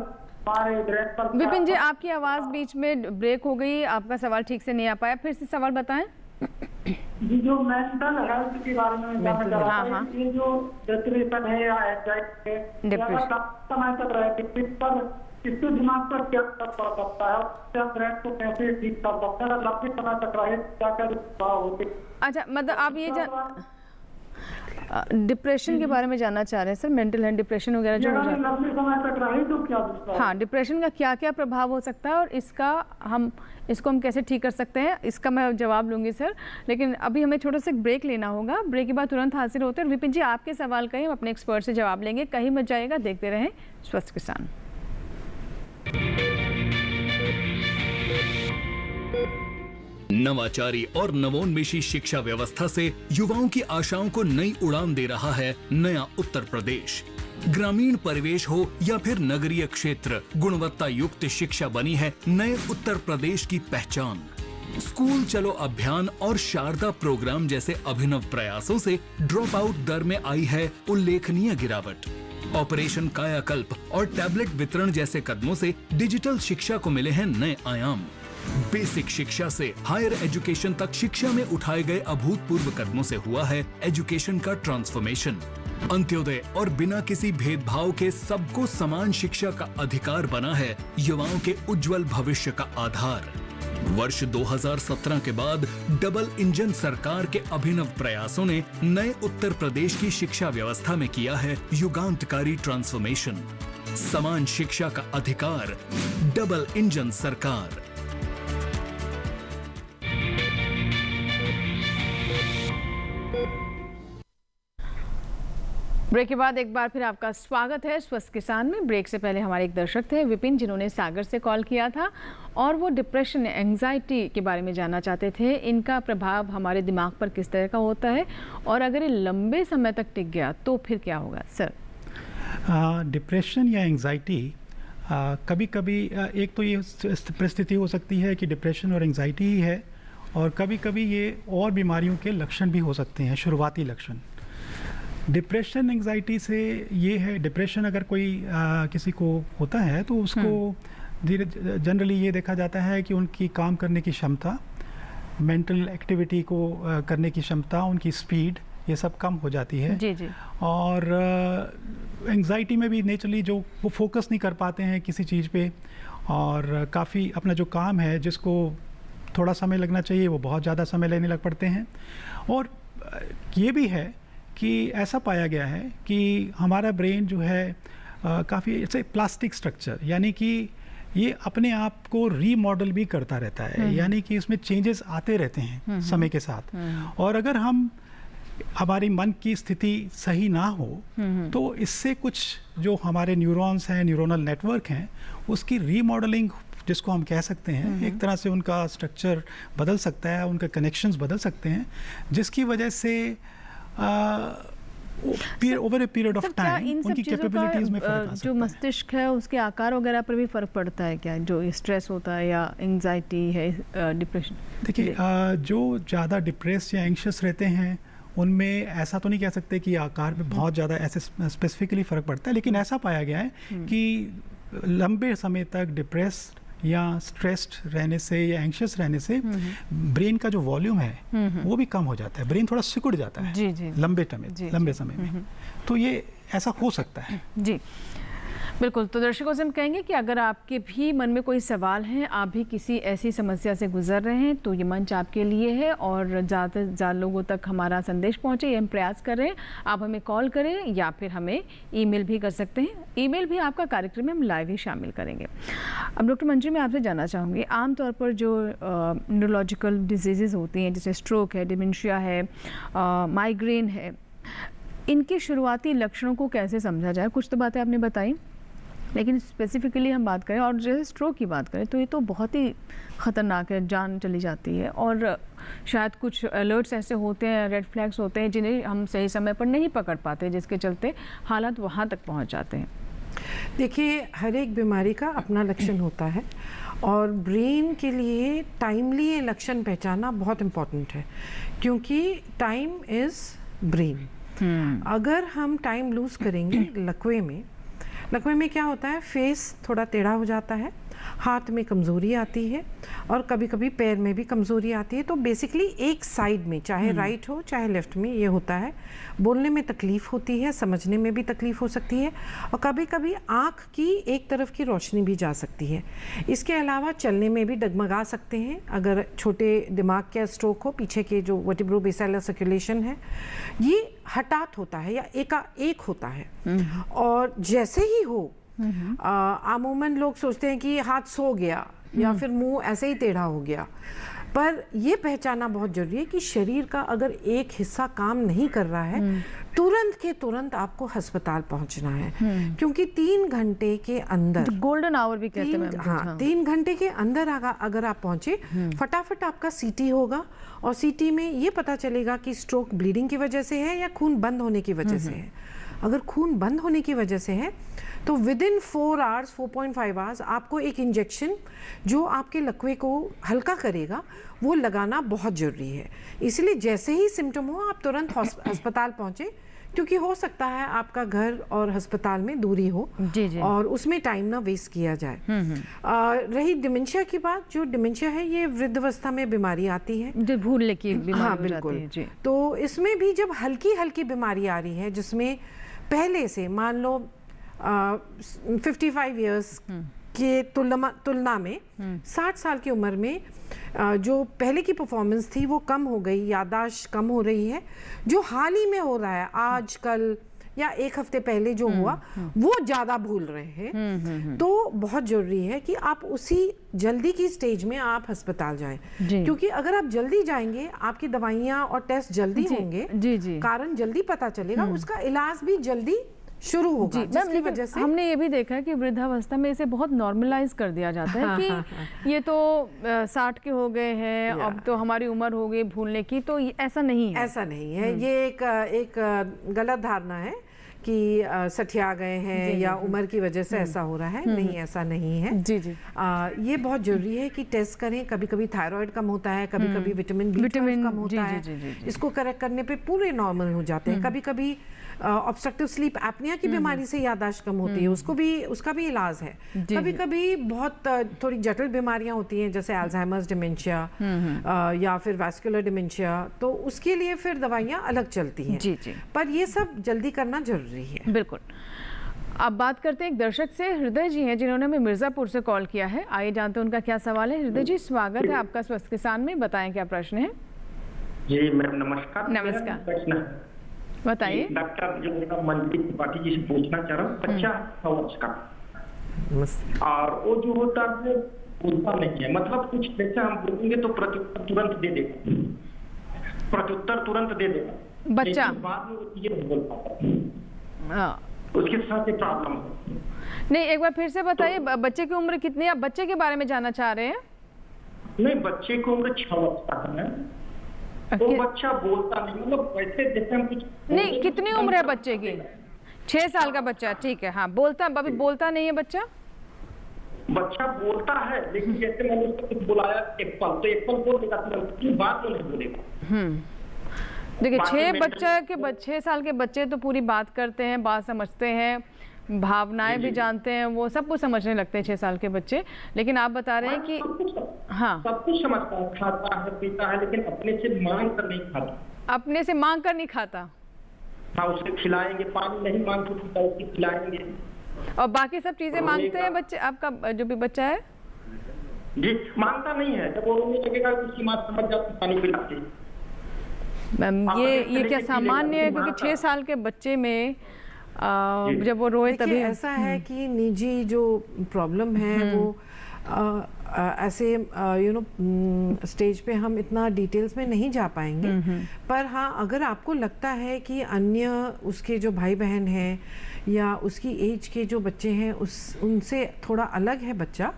हमारे ब्रेन पर। विपिन जी, आपकी आवाज़ बीच में ब्रेक हो गई, आपका सवाल ठीक से नहीं आ पाया, फिर से सवाल बताएं। जी, जो मेंटल हेल्थ के बारे में जानना चाह रहा था, ये जो डिप्रेशन है या एंजाइटी है, समय तक रहे इस पर इसके दिमाग पर क्या असर पड़ सकता है, क्या ब्रेन को कैसे ठीक कर सकता है, लंबे समय तक रहे क्या क्या प्रभाव होते? अच्छा, मतलब आप ये डिप्रेशन के बारे में जानना चाह रहे हैं सर? मेंटल हेल्थ डिप्रेशन वगैरह जो हो जाता है लंबे समय तक रहे तो क्या? हाँ, डिप्रेशन का क्या क्या प्रभाव हो सकता है और इसको हम कैसे ठीक कर सकते हैं, इसका मैं जवाब लूँगी सर। लेकिन अभी हमें छोटा सा ब्रेक लेना होगा, ब्रेक के बाद तुरंत हाजिर होते हैं। विपिन जी, आपके सवाल का ही हम अपने एक्सपर्ट से जवाब लेंगे, कहीं मत जाइएगा, देखते रहें स्वस्थ किसान। नवाचारी और नवोन्मेषी शिक्षा व्यवस्था से युवाओं की आशाओं को नई उड़ान दे रहा है नया उत्तर प्रदेश। ग्रामीण परिवेश हो या फिर नगरीय क्षेत्र, गुणवत्ता युक्त शिक्षा बनी है नए उत्तर प्रदेश की पहचान। स्कूल चलो अभियान और शारदा प्रोग्राम जैसे अभिनव प्रयासों से ड्रॉप आउट दर में आई है उल्लेखनीय गिरावट। ऑपरेशन कायाकल्प और टैबलेट वितरण जैसे कदमों से डिजिटल शिक्षा को मिले हैं नए आयाम। बेसिक शिक्षा से हायर एजुकेशन तक शिक्षा में उठाए गए अभूतपूर्व कदमों से हुआ है एजुकेशन का ट्रांसफॉर्मेशन। अंत्योदय और बिना किसी भेदभाव के सबको समान शिक्षा का अधिकार बना है युवाओं के उज्जवल भविष्य का आधार। वर्ष 2017 के बाद डबल इंजन सरकार के अभिनव प्रयासों ने नए उत्तर प्रदेश की शिक्षा व्यवस्था में किया है युगांतकारी ट्रांसफॉर्मेशन। समान शिक्षा का अधिकार, डबल इंजन सरकार। ब्रेक के बाद एक बार फिर आपका स्वागत है स्वस्थ किसान में। ब्रेक से पहले हमारे एक दर्शक थे विपिन, जिन्होंने सागर से कॉल किया था और वो डिप्रेशन, एंजाइटी के बारे में जानना चाहते थे। इनका प्रभाव हमारे दिमाग पर किस तरह का होता है और अगर ये लंबे समय तक टिक गया तो फिर क्या होगा सर? डिप्रेशन या एंजाइटी कभी कभी एक तो ये परिस्थिति हो सकती है कि डिप्रेशन और एंजाइटी ही है, और कभी कभी ये और बीमारियों के लक्षण भी हो सकते हैं, शुरुआती लक्षण। डिप्रेशन एंजाइटी से ये है, डिप्रेशन अगर कोई किसी को होता है तो उसको धीरे जनरली ये देखा जाता है कि उनकी काम करने की क्षमता, मेंटल एक्टिविटी को करने की क्षमता, उनकी स्पीड, ये सब कम हो जाती है। जी जी। और एंजाइटी में भी नेचुरली जो वो फोकस नहीं कर पाते हैं किसी चीज़ पे, और काफ़ी अपना जो काम है जिसको थोड़ा समय लगना चाहिए वो बहुत ज़्यादा समय लेने लग पड़ते हैं। और ये भी है कि ऐसा पाया गया है कि हमारा ब्रेन जो है काफ़ी इट्स ए प्लास्टिक स्ट्रक्चर, यानी कि ये अपने आप को रीमॉडल भी करता रहता है, यानी कि इसमें चेंजेस आते रहते हैं समय के साथ। और अगर हम हमारी मन की स्थिति सही ना हो तो इससे कुछ जो हमारे न्यूरॉन्स हैं, न्यूरोनल नेटवर्क हैं, उसकी रीमॉडलिंग जिसको हम कह सकते हैं, एक तरह से उनका स्ट्रक्चर बदल सकता है, उनके कनेक्शंस बदल सकते हैं, जिसकी वजह से over a period of time उनकी कैपेबिलिटीज में फर्क आ सकता जो मस्तिष्क है उसके आकार वगैरह पर भी फर्क पड़ता है क्या, जो स्ट्रेस होता है या एंजाइटी है, डिप्रेशन? देखिए, जो ज़्यादा डिप्रेस या एंग्शियस रहते हैं उनमें ऐसा तो नहीं कह सकते कि आकार में बहुत ज़्यादा ऐसे स्पेसिफिकली फ़र्क पड़ता है, लेकिन ऐसा पाया गया है कि लंबे समय तक डिप्रेस या स्ट्रेस्ड रहने से या एंग्शियस रहने से ब्रेन का जो वॉल्यूम है वो भी कम हो जाता है, ब्रेन थोड़ा सिकुड़ जाता है जी। लंबे समय में। तो ये ऐसा हो सकता है। जी बिल्कुल। तो दर्शकों से हम कहेंगे कि अगर आपके भी मन में कोई सवाल है, आप भी किसी ऐसी समस्या से गुजर रहे हैं, तो ये मंच आपके लिए है और ज़्यादा से ज़्यादा लोगों तक हमारा संदेश पहुंचे ये हम प्रयास कर रहे हैं। आप हमें कॉल करें या फिर हमें ईमेल भी कर सकते हैं। ईमेल भी आपका कार्यक्रम में हम लाइव ही शामिल करेंगे। अब डॉक्टर मंजू, मैं आपसे जानना चाहूँगी, आमतौर पर जो न्यूरोलॉजिकल डिजीज़ होती हैं जैसे स्ट्रोक है, डिमेंशिया है, माइग्रेन है, इनके शुरुआती लक्षणों को कैसे समझा जाए? कुछ तो बातें आपने बताई, लेकिन स्पेसिफिकली हम बात करें और जैसे स्ट्रोक की बात करें तो ये तो बहुत ही ख़तरनाक है, जान चली जाती है। और शायद कुछ अलर्ट्स ऐसे होते हैं, रेड फ्लैग्स होते हैं जिन्हें हम सही समय पर नहीं पकड़ पाते, जिसके चलते हालात वहाँ तक पहुँच जाते हैं। देखिए, हर एक बीमारी का अपना लक्षण होता है और ब्रेन के लिए टाइमली ये लक्षण पहचानना बहुत इम्पॉर्टेंट है, क्योंकि टाइम इज़ ब्रेन। अगर हम टाइम लूज़ करेंगे लकवे में क्या होता है, फेस थोड़ा टेढ़ा हो जाता है, हाथ में कमज़ोरी आती है और कभी कभी पैर में भी कमज़ोरी आती है। तो बेसिकली एक साइड में, चाहे राइट हो चाहे लेफ़्ट में, ये होता है। बोलने में तकलीफ़ होती है, समझने में भी तकलीफ़ हो सकती है और कभी कभी आँख की एक तरफ की रोशनी भी जा सकती है। इसके अलावा चलने में भी डगमगा सकते हैं अगर छोटे दिमाग का स्ट्रोक हो, पीछे के जो वर्टिब्रोबेसिलर सर्कुलेशन है ये हठात होता है या एकाएक होता है। और जैसे ही हो, अमूमन लोग सोचते हैं कि हाथ सो गया या फिर मुंह ऐसे ही टेढ़ा हो गया, पर ये पहचाना बहुत जरूरी है कि शरीर का अगर एक हिस्सा काम नहीं कर रहा है तुरंत के तुरंत आपको अस्पताल पहुंचना है, क्योंकि 3 घंटे के अंदर, गोल्डन आवर भी कहते हैं, हाँ 3 घंटे के अंदर अगर आप पहुंचे फटाफट आपका सीटी होगा और सीटी में ये पता चलेगा कि स्ट्रोक ब्लीडिंग की वजह से है या खून बंद होने की वजह से है। अगर खून बंद होने की वजह से है तो विदिन 4 आवर्स 4.5 आवर्स आपको एक इंजेक्शन जो आपके लकवे को हल्का करेगा वो लगाना बहुत ज़रूरी है। इसलिए जैसे ही सिम्टम हो आप तुरंत अस्पताल पहुँचे, क्योंकि हो सकता है आपका घर और अस्पताल में दूरी हो जी। और उसमें टाइम ना वेस्ट किया जाए। रही डिमेंशिया की बात, जो डिमेंशिया है ये वृद्धावस्था में बीमारी आती है, जो भूलने की बीमारी हाँ हो जाती बिल्कुल है जी। तो इसमें भी जब हल्की हल्की बीमारी आ रही है जिसमें पहले से मान लो 55 इयर्स के तुलना में 60 साल की उम्र में जो पहले की परफॉर्मेंस थी वो कम हो गई, याददाश्त कम हो रही है, जो हाल ही में हो रहा है आज कल या 1 हफ्ते पहले जो हुआ वो ज़्यादा भूल रहे हैं। तो बहुत ज़रूरी है कि आप उसी जल्दी की स्टेज में आप अस्पताल जाएं, क्योंकि अगर आप जल्दी जाएंगे आपकी दवाइयाँ और टेस्ट जल्दी होंगे, कारण जल्दी पता चलेगा, उसका इलाज भी जल्दी शुरू होगा। जिसकी वजह से हमने ये भी देखा है कि वृद्धावस्था में इसे बहुत नॉर्मलाइज कर दिया जाता है कि ये तो 60 के हो गए हैं, अब तो हमारी उम्र हो गई भूलने की, तो ऐसा नहीं है। ऐसा नहीं है, ये एक गलत धारणा है कि सठिया गए हैं या उम्र की वजह से ऐसा हो रहा है। नहीं, ऐसा नहीं है जी। ये बहुत जरूरी है कि टेस्ट करें। कभी कभी थायराइड कम होता है, कभी कभी विटामिन B12 कम होता है, इसको करेक्ट करने पे पूरे नॉर्मल हो जाते हैं। कभी कभी ऑब्स्ट्रक्टिव स्लीप एपनिया की बीमारी से याददाश्त कम होती है, उसका भी इलाज है। कभी कभी बहुत थोड़ी जटिल बीमारियां होती हैं जैसे अल्जाइमर्स डिमेंशिया या फिर वैस्कुलर डिमेंशिया, तो उसके लिए फिर दवाइयां अलग चलती हैं। जी। पर ये सब जल्दी करना जरूरी है। बिल्कुल। अब बात करते हैं एक दर्शक से, हृदय जी हैं जिन्होंने हमें मिर्जापुर से कॉल किया है। आइए जानते हैं उनका क्या सवाल है। हृदय जी, स्वागत है आपका स्वस्थ किसान में, बताएं क्या प्रश्न है। जी मैम नमस्कार। नमस्कार, प्रश्न बताइए। डॉक्टर जो मेरा मंत्री त्रिपाठी जी से पूछना चाह रहा हूँ, बच्चा 6 वर्ष का और वो जो होता है बोलता नहीं है, मतलब कुछ जैसे हम बोलेंगे तो प्रत्युत्तर तुरंत दे देगा, बच्चा बाद में वो चीजें नहीं बोल पाता, उसके साथ एक प्रॉब्लम है। नहीं, एक बार फिर से बताइए, बच्चे की उम्र कितनी है? आप बच्चे के बारे में जानना चाह रहे हैं? नहीं, बच्चे की उम्र 6 वर्ष का है, वो बच्चा बोलता नहीं, मतलब वैसे जैसे हम कुछ नहीं। कितनी उम्र है बच्चे की? 6 साल का बच्चा, ठीक है। हाँ, अभी बोलता नहीं है बच्चा बोलता है, लेकिन जैसे मैंने उसको कुछ बुलाया एप्पल, तो एप्पल बोल देगा, बात तो नहीं बोलेगा। देखिए, 6 साल के बच्चे तो पूरी बात करते हैं, बात समझते हैं, भावनाएं भी जानते हैं, वो सब कुछ समझने लगते हैं 6 साल के बच्चे। लेकिन आप बता रहे हैं कि हाँ सब कुछ समझता है, खाता है पीता है, लेकिन अपने से मांग कर नहीं खाता। अपने से मांग कर नहीं खाता? हाँ, उसे खिलाएंगे, पानी नहीं मांग कर पीता, उसे खिलाएंगे और बाकी सब चीजें मांगते हैं बच्चे? आपका जो भी बच्चा है जी मांगता नहीं है, जब वो रोने लगेगा उसकी माँ समझ जाती, पानी पिलाती। मैम ये क्या सामान्य है? क्योंकि 6 साल के बच्चे में जब वो रोए तभी ऐसा है कि निजी जो प्रॉब्लम है वो ऐसे स्टेज पे हम इतना डिटेल्स में नहीं जा पाएंगे। पर हाँ, अगर आपको लगता है कि अन्य उसके जो भाई बहन हैं या उसकी एज के जो बच्चे हैं उनसे थोड़ा अलग है बच्चा,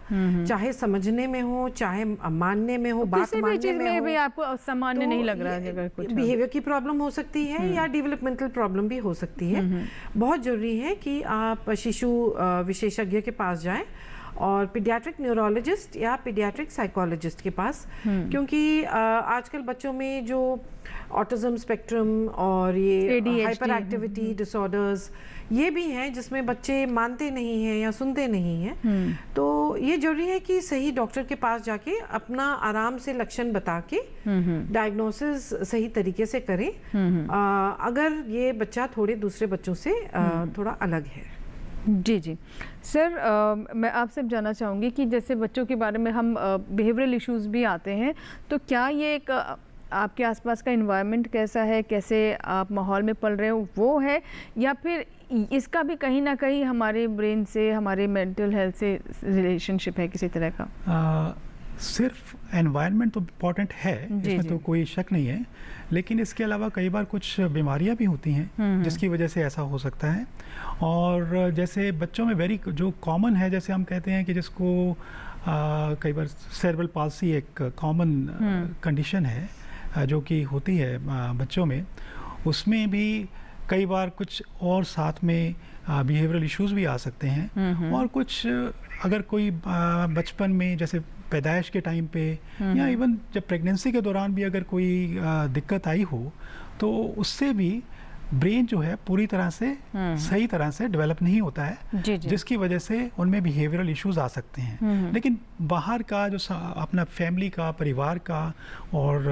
चाहे समझने में हो, चाहे मानने में हो, बात मानने में भी आपको सामान्य नहीं लग रहा है, अगर कुछ बिहेवियर की प्रॉब्लम हो सकती है या डेवलपमेंटल प्रॉब्लम भी हो सकती है। बहुत जरूरी है कि आप शिशु विशेषज्ञ के पास जाएं और पीडियाट्रिक न्यूरोलॉजिस्ट या पीडियाट्रिक साइकोलॉजिस्ट के पास, क्योंकि आजकल बच्चों में जो ऑटिज्म स्पेक्ट्रम और ये हाइपर एक्टिविटी डिसऑर्डर्स ये भी हैं जिसमें बच्चे मानते नहीं हैं या सुनते नहीं हैं। तो ये जरूरी है कि सही डॉक्टर के पास जाके अपना आराम से लक्षण बता के डायग्नोसिस सही तरीके से करें, अगर ये बच्चा थोड़े दूसरे बच्चों से थोड़ा अलग है। जी सर, मैं आपसे जानना चाहूँगी कि जैसे बच्चों के बारे में हम बिहेवियरल इश्यूज भी आते हैं, तो क्या ये एक आपके आसपास का एनवायरनमेंट कैसा है, कैसे आप माहौल में पल रहे हो वो है, या फिर इसका भी कहीं ना कहीं हमारे ब्रेन से, हमारे मेंटल हेल्थ से रिलेशनशिप है किसी तरह का? सिर्फ एनवायरनमेंट तो इम्पॉर्टेंट है, इसमें तो कोई शक नहीं है, लेकिन इसके अलावा कई बार कुछ बीमारियां भी होती हैं जिसकी वजह से ऐसा हो सकता है। और जैसे बच्चों में वेरी जो कॉमन है, जैसे हम कहते हैं कि जिसको कई बार सेरेब्रल पाल्सी एक कॉमन कंडीशन है जो कि होती है बच्चों में, उसमें भी कई बार कुछ और साथ में बिहेवियरल इश्यूज भी आ सकते हैं। और कुछ अगर कोई बचपन में जैसे पैदाइश के टाइम पे या इवन जब प्रेगनेंसी के दौरान भी अगर कोई दिक्कत आई हो तो उससे भी ब्रेन जो है पूरी तरह से सही तरह से डेवलप नहीं होता है, जिसकी वजह से उनमें बिहेवियरल इश्यूज आ सकते हैं। लेकिन बाहर का जो अपना फैमिली का, परिवार का, और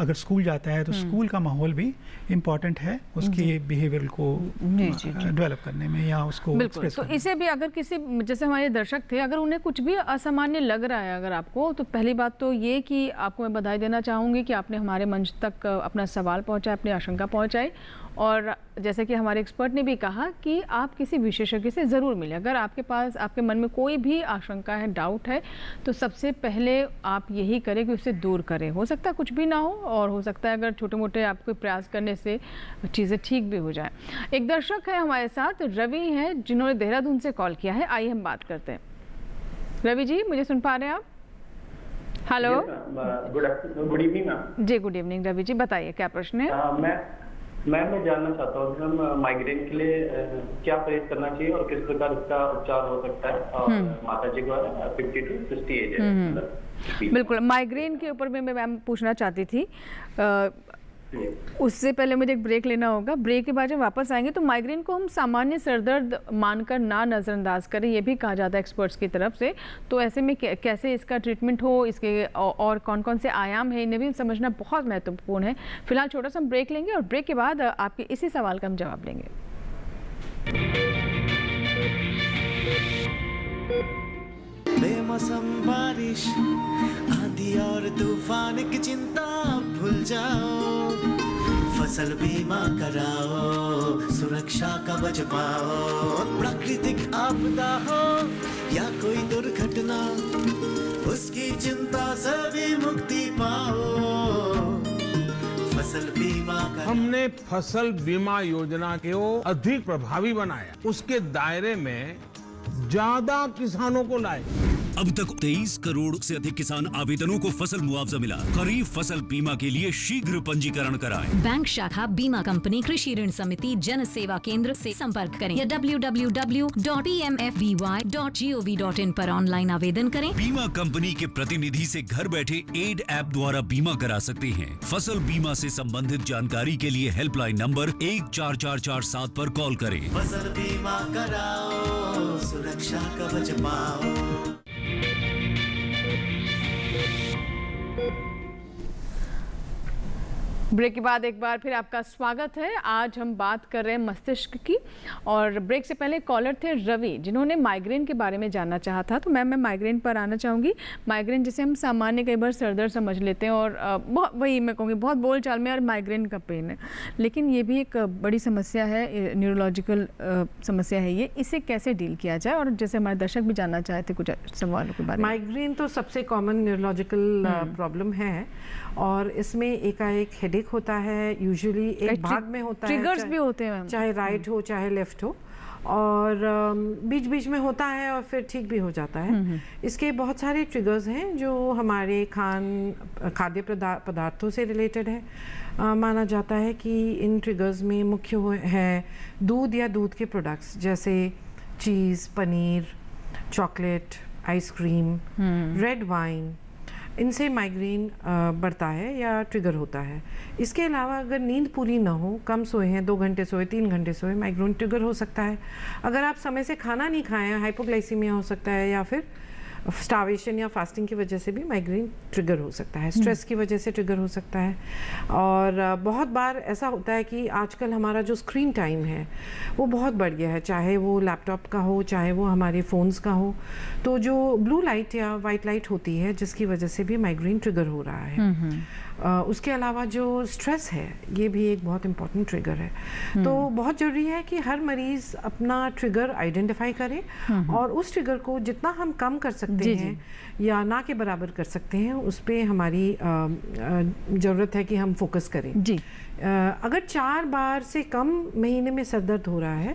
अगर स्कूल जाता है तो स्कूल का माहौल भी इम्पॉर्टेंट है उसकी बिहेवियर को डेवलप करने में या उसको एक्सप्रेस तो इसे भी अगर किसी जैसे हमारे दर्शक थे, अगर उन्हें कुछ भी असामान्य लग रहा है अगर आपको, तो पहली बात तो ये कि आपको मैं बधाई देना चाहूँगी कि आपने हमारे मंच तक अपना सवाल पहुँचाया, अपनी आशंका पहुँचाई। और जैसे कि हमारे एक्सपर्ट ने भी कहा कि आप किसी विशेषज्ञ से ज़रूर मिलें। अगर आपके पास, आपके मन में कोई भी आशंका है, डाउट है, तो सबसे पहले आप यही करें कि उसे दूर करें। हो सकता है कुछ भी ना हो, और हो सकता है अगर छोटे मोटे आपको प्रयास करने से चीज़ें ठीक भी हो जाए। एक दर्शक है हमारे साथ, रवि हैं, जिन्होंने देहरादून से कॉल किया है। आइए हम बात करते हैं। रवि जी, मुझे सुन पा रहे हैं आप? Hello, good evening ma'am. जी गुड इवनिंग रवि जी, बताइए क्या प्रश्न है? मैं जानना चाहता हूँ कि हम माइग्रेन के लिए क्या परहेज करना चाहिए और किस प्रकार इसका उपचार हो सकता है। और माता जी को 50 to 60 एज है। बिल्कुल, माइग्रेन के ऊपर में मैं मैम पूछना चाहती थी। उससे पहले मुझे एक ब्रेक लेना होगा। ब्रेक के बाद जब वापस आएंगे तो माइग्रेन को हम सामान्य सरदर्द मानकर ना नज़रअंदाज करें, ये भी कहा जाता है एक्सपर्ट्स की तरफ से। तो ऐसे में कैसे इसका ट्रीटमेंट हो, इसके और कौन कौन से आयाम हैं, इन्हें भी समझना बहुत महत्वपूर्ण है। फिलहाल छोटा सा हम ब्रेक लेंगे और ब्रेक के बाद आपके इसी सवाल का हम जवाब लेंगे। बेमौसम बारिश, आंधी और तूफान की चिंता भूल जाओ, फसल बीमा कराओ, सुरक्षा कवच पाओ। प्राकृतिक आपदा हो या कोई दुर्घटना, उसकी चिंता से भी मुक्ति पाओ। फसल बीमा हमने फसल बीमा योजना को अधिक प्रभावी बनाया, उसके दायरे में ज्यादा किसानों को लाए। अब तक 23 करोड़ से अधिक किसान आवेदनों को फसल मुआवजा मिला। खरीफ फसल बीमा के लिए शीघ्र पंजीकरण कराएं। बैंक शाखा, बीमा कंपनी, कृषि ऋण समिति, जन सेवा केंद्र से संपर्क करें या www.pmfby.gov.in पर ऑनलाइन आवेदन करें। बीमा कंपनी के प्रतिनिधि से घर बैठे एड ऐप द्वारा बीमा करा सकते हैं। फसल बीमा से संबंधित जानकारी के लिए हेल्पलाइन नंबर 14447 पर कॉल करें। फसल बीमा कराओ, सुरक्षा कवच पाओ। ब्रेक के बाद एक बार फिर आपका स्वागत है। आज हम बात कर रहे हैं मस्तिष्क की, और ब्रेक से पहले कॉलर थे रवि, जिन्होंने माइग्रेन के बारे में जानना चाहा था। तो मैं माइग्रेन पर आना चाहूँगी। माइग्रेन जिसे हम सामान्य कई बार सरदर्द समझ लेते हैं, और वही मैं कहूँगी बहुत बोल चाल में और माइग्रेन का पेन है, लेकिन ये भी एक बड़ी समस्या है, न्यूरोलॉजिकल समस्या है ये। इसे कैसे डील किया जाए, और जैसे हमारे दर्शक भी जानना चाहे थे कुछ सवालों के बारे में। माइग्रेन तो सबसे कॉमन न्यूरोलॉजिकल प्रॉब्लम है, और इसमें एकाएक हेडेक होता है, यूजुअली एक भाग में होता है, ट्रिगर्स भी होते हैं, चाहे राइट हो चाहे लेफ्ट हो, और बीच बीच में होता है और फिर ठीक भी हो जाता है। इसके बहुत सारे ट्रिगर्स हैं जो हमारे खाद्य पदार्थों से रिलेटेड है। माना जाता है कि इन ट्रिगर्स में मुख्य है दूध या दूध के प्रोडक्ट्स, जैसे cheese, paneer, chocolate, ice cream, red wine. इनसे माइग्रेन बढ़ता है या ट्रिगर होता है। इसके अलावा अगर नींद पूरी ना हो, कम सोए हैं, 2 घंटे सोए, 3 घंटे सोए, माइग्रेन ट्रिगर हो सकता है। अगर आप समय से खाना नहीं खाए हैं, हाइपोग्लाइसीमिया हो सकता है, या फिर स्टार्वेशन या फास्टिंग की वजह से भी माइग्रेन ट्रिगर हो सकता है। स्ट्रेस की वजह से ट्रिगर हो सकता है। और बहुत बार ऐसा होता है कि आजकल हमारा जो स्क्रीन टाइम है वो बहुत बढ़ गया है, चाहे वो लैपटॉप का हो, चाहे वो हमारे फ़ोन्स का हो। तो जो ब्लू लाइट या वाइट लाइट होती है, जिसकी वजह से भी माइग्रेन ट्रिगर हो रहा है। उसके अलावा जो स्ट्रेस है ये भी एक बहुत इम्पॉर्टेंट ट्रिगर है। तो बहुत ज़रूरी है कि हर मरीज़ अपना ट्रिगर आइडेंटिफाई करे और उस ट्रिगर को जितना हम कम कर सकते हैं या ना के बराबर कर सकते हैं उस पर हमारी ज़रूरत है कि हम फोकस करें। जी अगर 4 बार से कम महीने में सर दर्द हो रहा है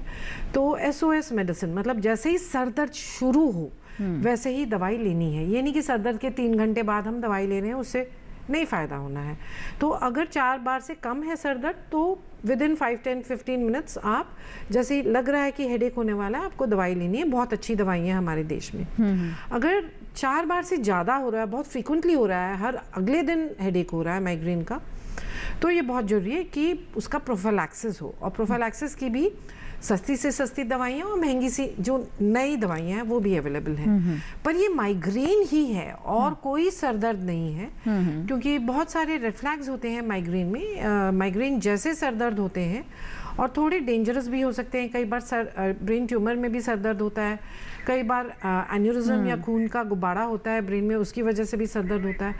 तो SOS मेडिसिन, मतलब जैसे ही सर दर्द शुरू हो वैसे ही दवाई लेनी है। ये नहीं कि सर दर्द के 3 घंटे बाद हम दवाई ले रहे हैं, उससे नहीं फ़ायदा होना है। तो अगर 4 बार से कम है सर दर्द तो विद इन 5-10-15 मिनट्स आप जैसे लग रहा है कि हेडेक होने वाला है आपको दवाई लेनी है। बहुत अच्छी दवाइयाँ हमारे देश में। अगर 4 बार से ज़्यादा हो रहा है, बहुत फ्रीक्वेंटली हो रहा है, हर अगले दिन हेडेक हो रहा है माइग्रेन का, तो ये बहुत ज़रूरी है कि उसका प्रोफिलैक्सिस हो। और प्रोफिलैक्सिस की भी सस्ती से सस्ती दवाइयाँ और महंगी सी जो नई दवाइयाँ हैं वो भी अवेलेबल हैं। पर ये माइग्रेन ही है और कोई सर दर्द नहीं है, क्योंकि बहुत सारे रेड फ्लैग्स होते हैं माइग्रेन में। माइग्रेन जैसे सर दर्द होते हैं और थोड़े डेंजरस भी हो सकते हैं। कई बार ब्रेन ट्यूमर में भी सर दर्द होता है, कई बार एन्यूरिज्म या खून का गुब्बारा होता है ब्रेन में, उसकी वजह से भी सर दर्द होता है।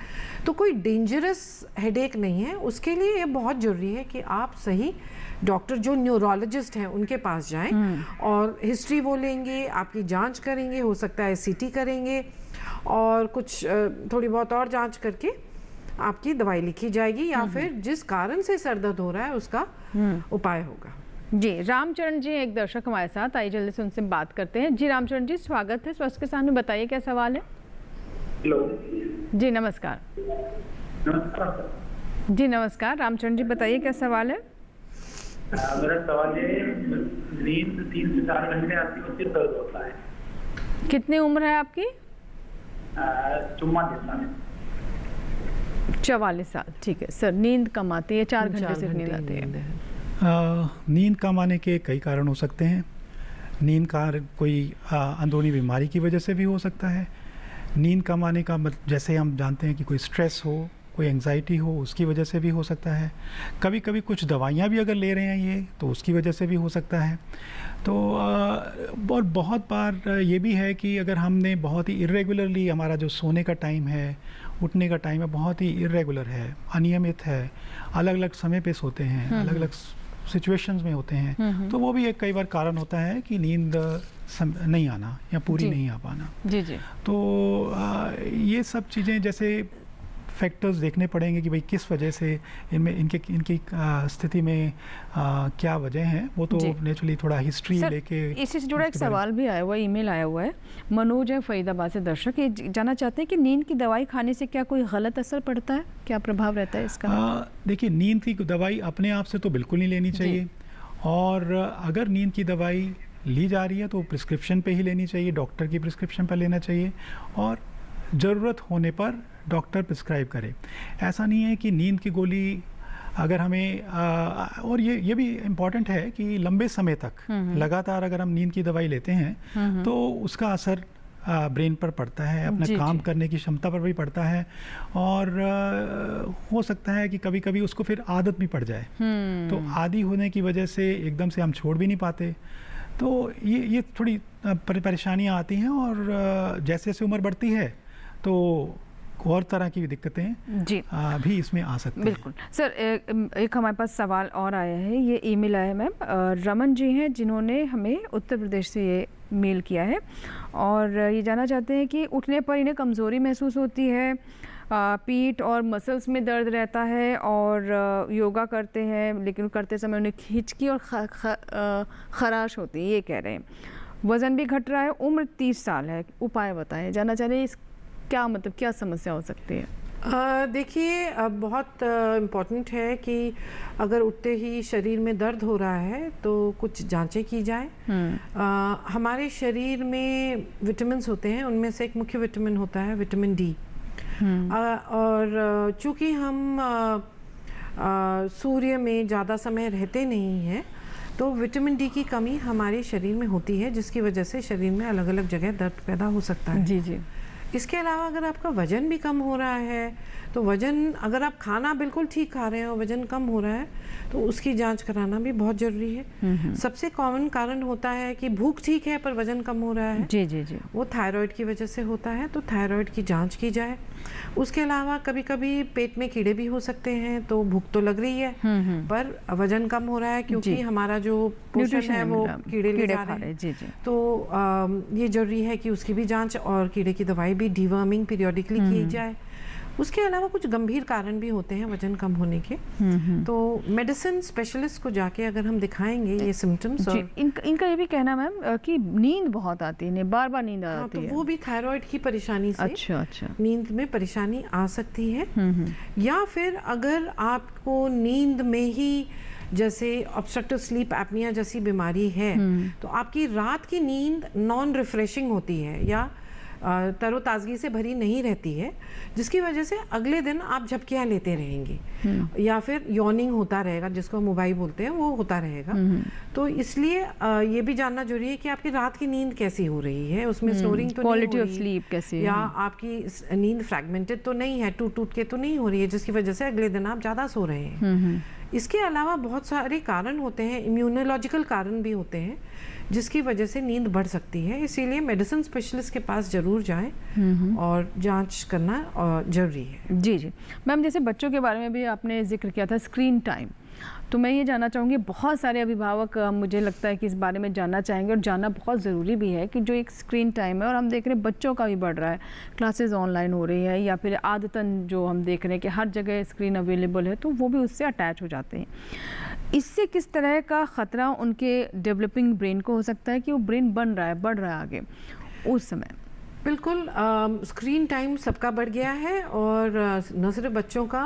तो कोई डेंजरस हेडेक नहीं है। उसके लिए ये बहुत ज़रूरी है कि आप सही डॉक्टर जो न्यूरोलॉजिस्ट हैं उनके पास जाएं और हिस्ट्री वो लेंगे, आपकी जांच करेंगे, हो सकता है CT करेंगे और कुछ थोड़ी बहुत और जांच करके आपकी दवाई लिखी जाएगी या फिर जिस कारण से सर दर्द हो रहा है उसका उपाय होगा। जी रामचरण जी एक दर्शक हमारे साथ, आइए जल्दी से उनसे बात करते हैं। जी रामचरण जी स्वागत है स्वस्थ के सामने, बताइए क्या सवाल है। हेलो जी नमस्कार। नमस्कार। जी नमस्कार रामचरण जी बताइए क्या सवाल है। मेरा सवाल है, नींद 3 से 4 घंटे आती है, उससे दर्द होता है। कितनी उम्र है आपकी। 44 साल। 44 साल, ठीक है सर। नींद कम आती है, 4 घंटे से नींद आती है। नींद कम आने के कई कारण हो सकते हैं। नींद का कोई अंदरूनी बीमारी की वजह से भी हो सकता है। नींद कम आने का जैसे हम जानते हैं कि कोई स्ट्रेस हो, कोई एंग्जाइटी हो, उसकी वजह से भी हो सकता है। कभी कभी कुछ दवाइयाँ भी अगर ले रहे हैं ये तो उसकी वजह से भी हो सकता है। तो और बहुत बार ये भी है कि अगर हमने बहुत ही इरेगुलरली, हमारा जो सोने का टाइम है, उठने का टाइम है, बहुत ही इरेगुलर है, अनियमित है, अलग अलग समय पे सोते हैं, अलग अलग सिचुएशंस में होते हैं, तो वो भी एक कई बार कारण होता है कि नींद नहीं आना या पूरी नहीं आ पाना। जी जी। तो ये सब चीज़ें जैसे फैक्टर्स देखने पड़ेंगे कि भाई किस वजह से इनमें इनकी स्थिति में क्या वजह है। वो तो नेचुरली थोड़ा हिस्ट्री लेके। इसी से जुड़ा एक सवाल भी आया हुआ है, ईमेल आया हुआ है। मनोज है फरीदाबाद से दर्शक, ये जानना चाहते हैं कि नींद की दवाई खाने से क्या कोई गलत असर पड़ता है, क्या प्रभाव रहता है इसका। देखिए नींद की दवाई अपने आप से तो बिल्कुल नहीं लेनी चाहिए, और अगर नींद की दवाई ली जा रही है तो प्रिस्क्रिप्शन पे ही लेनी चाहिए, डॉक्टर की प्रिस्क्रिप्शन पर लेना चाहिए, और ज़रूरत होने पर डॉक्टर प्रिस्क्राइब करे। ऐसा नहीं है कि नींद की गोली अगर हमें और ये भी इम्पॉर्टेंट है कि लंबे समय तक लगातार अगर हम नींद की दवाई लेते हैं तो उसका असर ब्रेन पर पड़ता है, अपना काम करने की क्षमता पर भी पड़ता है, और हो सकता है कि कभी कभी उसको फिर आदत भी पड़ जाए। तो आदी होने की वजह से एकदम से हम छोड़ भी नहीं पाते। तो ये थोड़ी परेशानियाँ आती हैं, और जैसे जैसे उम्र बढ़ती है तो और तरह की दिक्कतें जी भी इसमें आ सकती हैं। बिल्कुल सर। एक हमारे पास सवाल और आया है, ये ईमेल आया है मैम, रमन जी हैं जिन्होंने हमें उत्तर प्रदेश से ये मेल किया है, और ये जानना चाहते हैं कि उठने पर इन्हें कमज़ोरी महसूस होती है, पीठ और मसल्स में दर्द रहता है, और योगा करते हैं लेकिन करते समय उन्हें हिचकी और खराश होती है, ये कह रहे हैं। वज़न भी घट रहा है, उम्र 30 साल है, उपाय बताएं। जानना चाह रहे हैं क्या मतलब क्या समस्या हो सकती है। देखिए बहुत इम्पॉर्टेंट है कि अगर उठते ही शरीर में दर्द हो रहा है तो कुछ जांचें की जाए। हमारे शरीर में विटामिन्स होते हैं, उनमें से एक मुख्य विटामिन होता है विटामिन डी, और चूँकि हम सूर्य में ज़्यादा समय रहते नहीं हैं तो विटामिन डी की कमी हमारे शरीर में होती है, जिसकी वजह से शरीर में अलग अलग जगह दर्द पैदा हो सकता है। जी जी। इसके अलावा अगर आपका वज़न भी कम हो रहा है, तो वज़न अगर आप खाना बिल्कुल ठीक खा रहे हैं और वज़न कम हो रहा है, तो उसकी जांच कराना भी बहुत ज़रूरी है। सबसे कॉमन कारण होता है कि भूख ठीक है पर वज़न कम हो रहा है, जी जी जी, वो थायराइड की वजह से होता है, तो थायराइड की जांच की जाए। उसके अलावा कभी कभी पेट में कीड़े भी हो सकते हैं, तो भूख तो लग रही है पर वज़न कम हो रहा है क्योंकि हमारा जो पोषण है वो कीड़े ले जा रहे हैं। जी जी, तो ये ज़रूरी है कि उसकी भी जांच और कीड़े की दवाई भी डीवर्मिंग पीरियोडिकली की जाए। उसके अलावा कुछ गंभीर कारण भी होते हैं वजन कम होने के, तो मेडिसिन स्पेशलिस्ट को जाके अगर हम दिखाएंगे ये सिम्टम्स। और इनका ये भी कहना मैम कि नींद बहुत आती है, बार बार नींद आती है, तो वो भी थायराइड की परेशानी से अच्छा नींद में परेशानी आ सकती है। या फिर अगर आपको नींद में ही जैसे ऑब्स्ट्रक्टिव स्लीप एपनिया जैसी बीमारी है, तो आपकी रात की नींद नॉन रिफ्रेशिंग होती है या तरोताज़गी से भरी नहीं रहती है, जिसकी वजह से अगले दिन आप झपकियाँ लेते रहेंगे या फिर यॉर्निंग होता रहेगा, जिसको मोबाइल बोलते हैं, वो होता रहेगा। तो इसलिए ये भी जानना जरूरी है कि आपकी रात की नींद कैसी हो रही है, उसमें स्नोरिंग तो क्वालिटी ऑफ स्लीप कैसी है, या आपकी नींद फ्रैगमेंटेड तो नहीं है, टूट के तो नहीं हो रही है, जिसकी वजह से अगले दिन आप ज़्यादा सो रहे हैं। इसके अलावा बहुत सारे कारण होते हैं, इम्यूनोलॉजिकल कारण भी होते हैं, जिसकी वजह से नींद बढ़ सकती है। इसीलिए मेडिसिन स्पेशलिस्ट के पास ज़रूर जाएं और जांच करना ज़रूरी है। जी जी मैम, जैसे बच्चों के बारे में भी आपने जिक्र किया था, स्क्रीन टाइम, तो मैं ये जानना चाहूँगी, बहुत सारे अभिभावक मुझे लगता है कि इस बारे में जानना चाहेंगे और जानना बहुत ज़रूरी भी है कि जो एक स्क्रीन टाइम है, और हम देख रहे हैं बच्चों का भी बढ़ रहा है, क्लासेस ऑनलाइन हो रही है या फिर आदतन जो हम देख रहे हैं कि हर जगह स्क्रीन अवेलेबल है, तो वो भी उससे अटैच हो जाते हैं। इससे किस तरह का ख़तरा उनके डेवलपिंग ब्रेन को हो सकता है कि वो ब्रेन बन रहा है, बढ़ रहा है आगे उस समय? बिल्कुल, स्क्रीन टाइम सबका बढ़ गया है और न सिर्फ बच्चों का,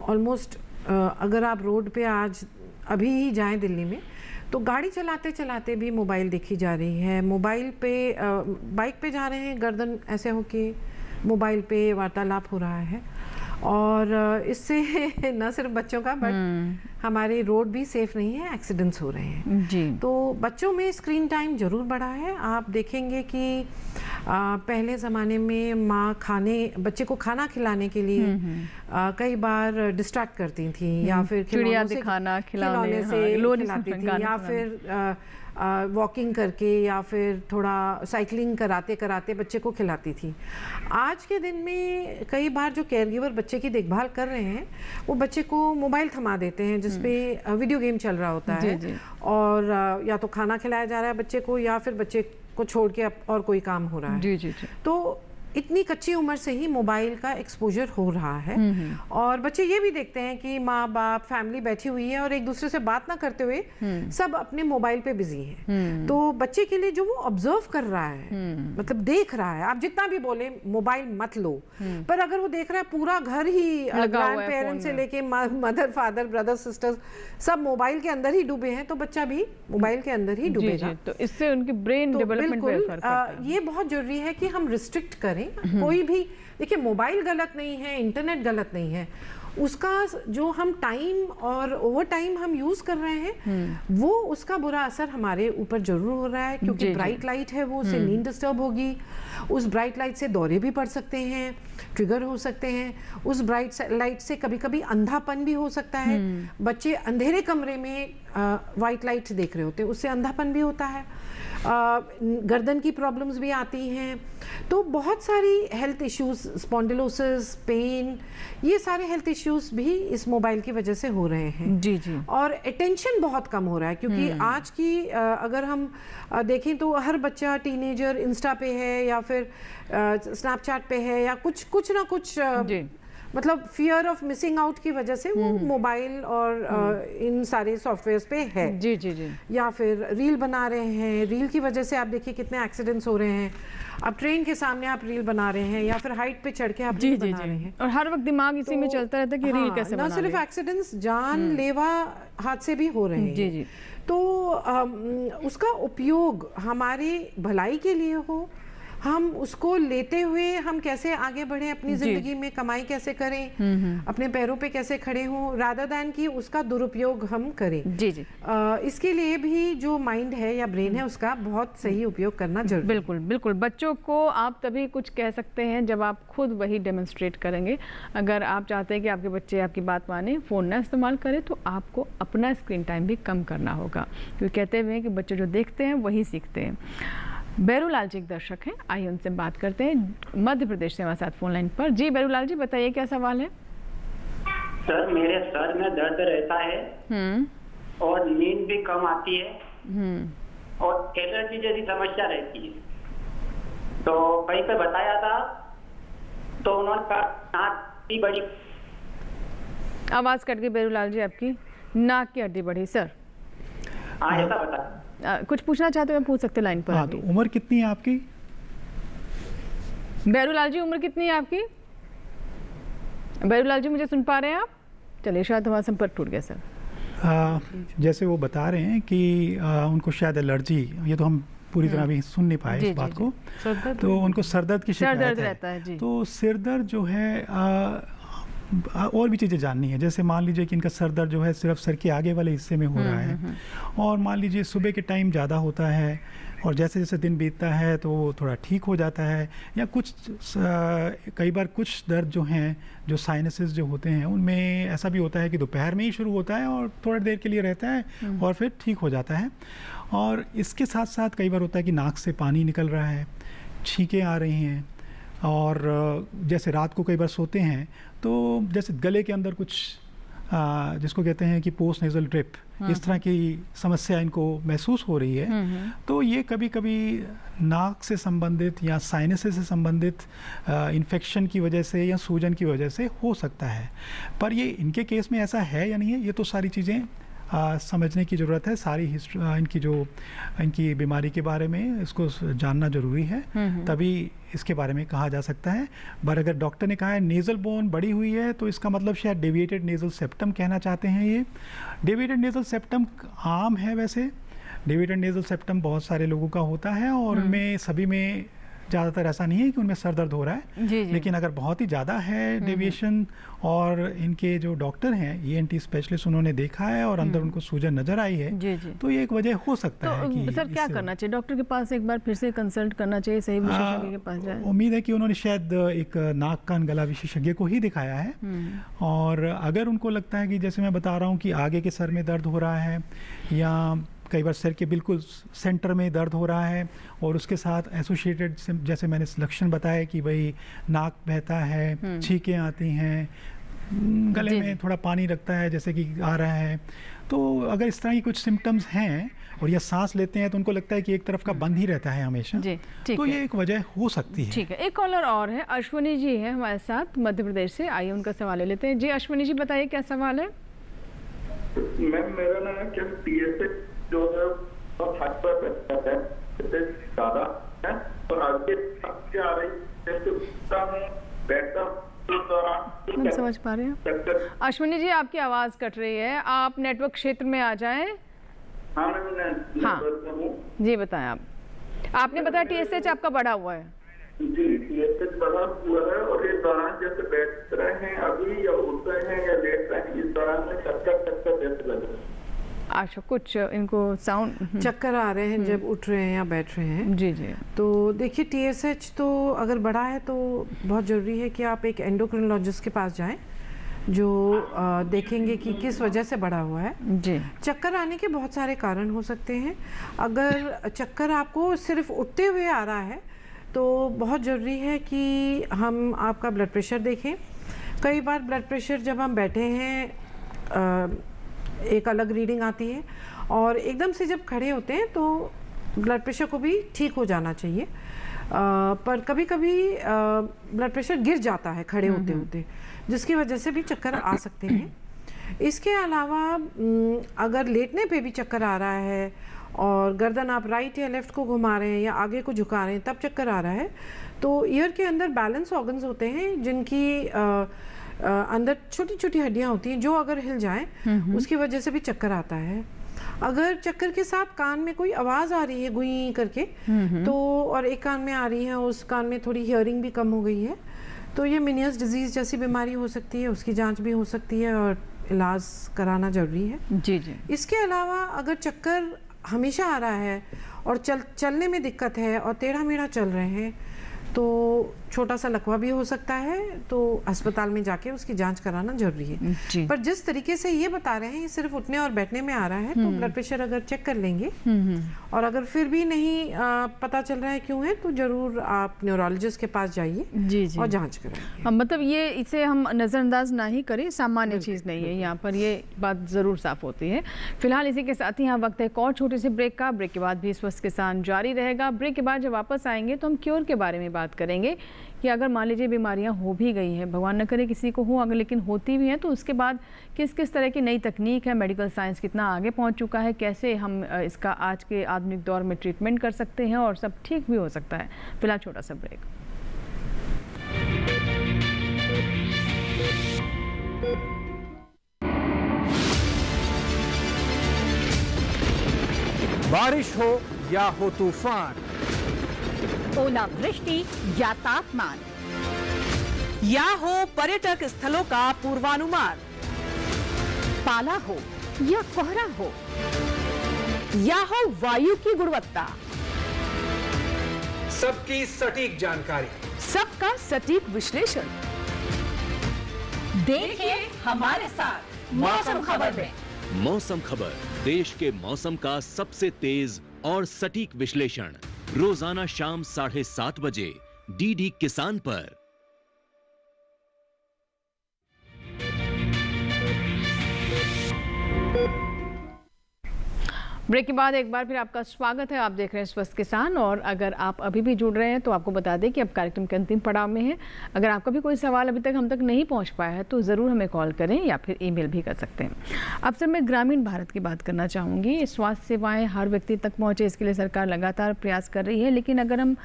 ऑलमोस्ट अगर आप रोड पे आज अभी ही जाएं दिल्ली में, तो गाड़ी चलाते चलाते भी मोबाइल देखी जा रही है। मोबाइल पे बाइक पे जा रहे हैं, गर्दन ऐसे होके मोबाइल पे वार्तालाप हो रहा है, और इससे न सिर्फ बच्चों का बट हमारे रोड भी सेफ नहीं है, एक्सीडेंट्स हो रहे हैं जी। तो बच्चों में स्क्रीन टाइम ज़रूर बढ़ा है। आप देखेंगे कि पहले ज़माने में माँ बच्चे को खाना खिलाने के लिए कई बार डिस्ट्रैक्ट करती थी, या फिर चिड़िया दिखाना, खिलौने से खिलाती थी, या फिर वॉकिंग करके या फिर थोड़ा साइकिलिंग कराते कराते बच्चे को खिलाती थी। आज के दिन में कई बार जो केयरगिवर बच्चे की देखभाल कर रहे हैं, वो बच्चे को मोबाइल थमा देते हैं जिसपे वीडियो गेम चल रहा होता है, और या तो खाना खिलाया जा रहा है बच्चे को, या फिर बच्चे को छोड़ के और कोई काम हो रहा है। जी जी जी। तो इतनी कच्ची उम्र से ही मोबाइल का एक्सपोजर हो रहा है, और बच्चे ये भी देखते हैं कि माँ बाप फैमिली बैठी हुई है और एक दूसरे से बात ना करते हुए सब अपने मोबाइल पे बिजी हैं। तो बच्चे के लिए जो वो ऑब्जर्व कर रहा है, मतलब देख रहा है, आप जितना भी बोले मोबाइल मत लो, पर अगर वो देख रहा है पूरा घर ही, ग्रैंड पेरेंट्स से लेके मदर फादर ब्रदर सिस्टर्स सब मोबाइल के अंदर ही डूबे हैं, तो बच्चा भी मोबाइल के अंदर ही डूबेगा। तो इससे उनकी ब्रेन डेवलपमेंट पे असर पड़ता है। ये बहुत जरूरी है कि हम रिस्ट्रिक्ट करें। कोई भी, देखिए मोबाइल गलत नहीं है, इंटरनेट गलत नहीं है, उसका जो हम टाइम और ओवर टाइम हम यूज कर रहे हैं, वो उसका बुरा असर हमारे ऊपर जरूर हो रहा है, क्योंकि ब्राइट लाइट है वो, उससे नींद डिस्टर्ब होगी, उस ब्राइट लाइट से दौरे भी पड़ सकते हैं, ट्रिगर हो सकते हैं, उस ब्राइट लाइट से कभी कभी अंधापन भी हो सकता है। बच्चे अंधेरे कमरे में वाइट लाइट देख रहे होते हैं, उससे अंधापन भी होता है, गर्दन की प्रॉब्लम्स भी आती हैं। तो बहुत सारी हेल्थ इश्यूज, स्पॉन्डिलोसिस, पेन, ये सारे हेल्थ इश्यूज भी इस मोबाइल की वजह से हो रहे हैं। जी जी। और अटेंशन बहुत कम हो रहा है, क्योंकि आज की अगर हम देखें तो हर बच्चा टीनेजर इंस्टा पे है या फिर स्नैपचैट पे है, या कुछ ना कुछ मतलब फियर ऑफ मिसिंग आउट की वजह से वो मोबाइल और इन सारे सॉफ्टवेयर्स पे है। जी जी जी। या फिर रील बना रहे हैं, रील की वजह से आप देखिए कितने एक्सीडेंट्स हो रहे हैं। अब ट्रेन के सामने आप रील बना रहे हैं, या फिर हाइट पे चढ़ के आप रील बना रहे हैं, और हर वक्त दिमाग इसी में चलता रहता है कि रील कैसे बना ना सिर्फ एक्सीडेंट्स, जानलेवा हादसे भी हो रहे हैं। जी जी। तो उसका उपयोग हमारी भलाई के लिए हो, हम उसको लेते हुए हम कैसे आगे बढ़े अपनी ज़िंदगी में, कमाई कैसे करें, अपने पैरों पे कैसे खड़े हों, रादर दैन कि उसका दुरुपयोग हम करें। जी जी। इसके लिए भी जो माइंड है या ब्रेन है उसका बहुत सही उपयोग करना जरूरी। बिल्कुल बिल्कुल। बच्चों को आप तभी कुछ कह सकते हैं जब आप खुद वही डेमोन्स्ट्रेट करेंगे। अगर आप चाहते हैं कि आपके बच्चे आपकी बात माने, फ़ोन ना इस्तेमाल करें, तो आपको अपना स्क्रीन टाइम भी कम करना होगा, क्योंकि कहते हुए हैं कि बच्चे जो देखते हैं वही सीखते हैं। बैरूलाल जी एक दर्शक हैं, आइए उनसे बात करते हैं। मध्य प्रदेश से हमारे साथ फोन लाइन पर। जी बैरूलाल जी, बताइए क्या सवाल है? सर, मेरे सर में दर्द रहता है और नींद भी कम आती है और एलर्जी जैसी समस्या रहती है। तो कहीं पे बताया था तो उन्होंने कहा नाक की बड़ी। आवाज़ कट गई बैरूलाल जी आपकी। नाक की हड्डी बढ़ी सर? हाँ, ऐसा बता। कुछ पूछना चाहते हो, मैं पूछ सकते लाइन पर? हाँ, तो उम्र कितनी है आपकी बैरूलाल जी? उम्र कितनी है आपकी? बैरूलाल जी मुझे सुन पा रहे हैं आप? चलिए, शायद हमारा संपर्क टूट गया सर। जैसे वो बता रहे हैं कि उनको शायद एलर्जी, ये तो हम पूरी तरह भी सुन नहीं पाए इस बात को, तो उनको सरदर्द की शिकायत रहता है जी। तो सिरदर्द जो है और भी चीज़ें जाननी है। जैसे मान लीजिए कि इनका सर दर्द जो है सिर्फ सर के आगे वाले हिस्से में हो रहा है, और मान लीजिए सुबह के टाइम ज़्यादा होता है और जैसे जैसे दिन बीतता है तो वो थोड़ा ठीक हो जाता है, या कुछ कई बार कुछ दर्द जो हैं, जो साइनसेस जो होते हैं, उनमें ऐसा भी होता है कि दोपहर में ही शुरू होता है और थोड़ी देर के लिए रहता है और फिर ठीक हो जाता है। और इसके साथ साथ कई बार होता है कि नाक से पानी निकल रहा है, छींकें आ रही हैं, और जैसे रात को कई बार सोते हैं तो जैसे गले के अंदर कुछ जिसको कहते हैं कि पोस्ट नेजल ड्रिप, इस तरह की समस्या इनको महसूस हो रही है। तो ये कभी कभी नाक से संबंधित या साइनसेस से संबंधित इन्फेक्शन की वजह से या सूजन की वजह से हो सकता है। पर ये इनके केस में ऐसा है या नहीं है, ये तो सारी चीज़ें समझने की ज़रूरत है। सारी इनकी बीमारी के बारे में इसको जानना ज़रूरी है, तभी इसके बारे में कहा जा सकता है। पर अगर डॉक्टर ने कहा है नेज़ल बोन बड़ी हुई है, तो इसका मतलब शायद डेविएटेड नेज़ल सेप्टम कहना चाहते हैं। ये डेविएटेड नेज़ल सेप्टम आम है वैसे। डेविएटेड नेज़ल सेप्टम बहुत सारे लोगों का होता है और उनमें सभी में ज़्यादातर ऐसा नहीं है कि उनमें सर दर्द हो रहा है। जी। लेकिन अगर बहुत ही ज़्यादा है डेविएशन और इनके जो डॉक्टर हैं ENT स्पेशलिस्ट, उन्होंने देखा है और अंदर उनको सूजन नजर आई है, जी जी, तो ये एक वजह हो सकता है कि सर क्या करना चाहिए? डॉक्टर के पास एक बार फिर से कंसल्ट करना चाहिए, सही विशेषज्ञ के पास जाए। उम्मीद है कि उन्होंने शायद एक नाक कान गला विशेषज्ञ को ही दिखाया है। और अगर उनको लगता है कि जैसे मैं बता रहा हूँ कि आगे के सर में दर्द हो रहा है, या कई बार सर के बिल्कुल सेंटर में दर्द हो रहा है और उसके साथ एसोसिएटेड जैसे मैंने लक्षण बताए कि भाई नाक बहता है, छींकें आती हैं, गले में थोड़ा पानी लगता है जैसे कि आ रहा है, तो अगर इस तरह की कुछ सिम्टम्स हैं और या सांस लेते हैं तो उनको लगता है कि एक तरफ का बंद ही रहता है हमेशा, तो ये एक वजह हो सकती है। ठीक है, एक कॉलर और है, अश्विनी जी है हमारे साथ मध्य प्रदेश से। आइए उनका सवाल ले लेते हैं। जी अश्विनी जी, बताइए क्या सवाल है? मैम मेरा ना क्या TSH जो है बहुत हाई पर रहता है, ज़्यादा है और आगे आ रही जैसे उठता हूँ बैठता हम समझ पा रहे हैं। अश्विनी जी आपकी आवाज़ कट रही है, आप नेटवर्क क्षेत्र में आ जाएं। हाँ मैं हाँ जी बताएं आप। आपने बताया TSH आपका बढ़ा हुआ है? जी TSH बढ़ा हुआ है और इस दौरान जैसे बैठ रहे हैं अभी या उठ रहे हैं या लेट रहे हैं, इस दौरान में चक्कर जैसे लग रहा है। अच्छा, कुछ इनको साउंड चक्कर आ रहे हैं जब उठ रहे हैं या बैठ रहे हैं। जी जी। तो देखिए TSH तो अगर बढ़ा है तो बहुत ज़रूरी है कि आप एक एंडोक्रिनोलॉजिस्ट के पास जाएं, जो देखेंगे कि किस वजह से बढ़ा हुआ है। जी। चक्कर आने के बहुत सारे कारण हो सकते हैं। अगर चक्कर आपको सिर्फ उठते हुए आ रहा है तो बहुत ज़रूरी है कि हम आपका ब्लड प्रेशर देखें। कई बार ब्लड प्रेशर जब हम बैठे हैं एक अलग रीडिंग आती है और एकदम से जब खड़े होते हैं तो ब्लड प्रेशर को भी ठीक हो जाना चाहिए। पर कभी कभी ब्लड प्रेशर गिर जाता है खड़े होते होते, जिसकी वजह से भी चक्कर आ सकते हैं। इसके अलावा अगर लेटने पे भी चक्कर आ रहा है और गर्दन आप राइट या लेफ़्ट को घुमा रहे हैं या आगे को झुका रहे हैं तब चक्कर आ रहा है, तो ईयर के अंदर बैलेंस ऑर्गन्स होते हैं जिनकी अंदर छोटी छोटी हड्डियां होती हैं, जो अगर हिल जाएं उसकी वजह से भी चक्कर आता है। अगर चक्कर के साथ कान में कोई आवाज़ आ रही है गुई करके, तो और एक कान में आ रही है, उस कान में थोड़ी हियरिंग भी कम हो गई है, तो ये मेनियस डिजीज़ जैसी बीमारी हो सकती है, उसकी जांच भी हो सकती है और इलाज कराना ज़रूरी है। जी जी। इसके अलावा अगर चक्कर हमेशा आ रहा है और चलने में दिक्कत है और टेढ़ा मेढ़ा चल रहे हैं, तो छोटा सा लकवा भी हो सकता है, तो अस्पताल में जाके उसकी जांच कराना जरूरी है। पर जिस तरीके से ये बता रहे हैं, ये सिर्फ उठने और बैठने में आ रहा है, तो ब्लड प्रेशर अगर चेक कर लेंगे और अगर फिर भी नहीं पता चल रहा है क्यों है, तो जरूर आप न्यूरोलॉजिस्ट के पास जाइए जी जी और जांच कराइए। मतलब ये इसे हम नज़रअंदाज ना ही करें, सामान्य चीज़ नहीं है, यहाँ पर ये बात ज़रूर साफ होती है। फिलहाल इसी के साथ ही यहाँ वक्त है एक और छोटे से ब्रेक का। ब्रेक के बाद भी स्वस्थ किसान जारी रहेगा। ब्रेक के बाद जब वापस आएंगे तो हम क्योर के बारे में बात करेंगे कि अगर मान लीजिए बीमारियां हो भी गई हैं, भगवान न करे किसी को हो, अगर लेकिन होती भी हैं, तो उसके बाद किस किस तरह की नई तकनीक है, मेडिकल साइंस कितना आगे पहुंच चुका है, कैसे हम इसका आज के आधुनिक दौर में ट्रीटमेंट कर सकते हैं और सब ठीक भी हो सकता है। फिलहाल छोटा सा ब्रेक। बारिश हो या हो तूफान, ओलावृष्टि या तापमान, या हो पर्यटक स्थलों का पूर्वानुमान, पाला हो या कोहरा हो, या हो वायु की गुणवत्ता, सबकी सटीक जानकारी, सबका सटीक विश्लेषण। देखिए हमारे साथ मौसम खबर में। मौसम खबर, देश के मौसम का सबसे तेज और सटीक विश्लेषण, रोजाना शाम 7:30 बजे डीडी किसान पर। ब्रेक के बाद एक बार फिर आपका स्वागत है। आप देख रहे हैं स्वस्थ किसान, और अगर आप अभी भी जुड़ रहे हैं तो आपको बता दें कि अब कार्यक्रम के अंतिम पड़ाव में है। अगर आपका भी कोई सवाल अभी तक हम तक नहीं पहुंच पाया है तो ज़रूर हमें कॉल करें या फिर ईमेल भी कर सकते हैं। अब सर मैं ग्रामीण भारत की बात करना चाहूँगी। स्वास्थ्य सेवाएँ हर व्यक्ति तक पहुँचे, इसके लिए सरकार लगातार प्रयास कर रही है, लेकिन अगर हम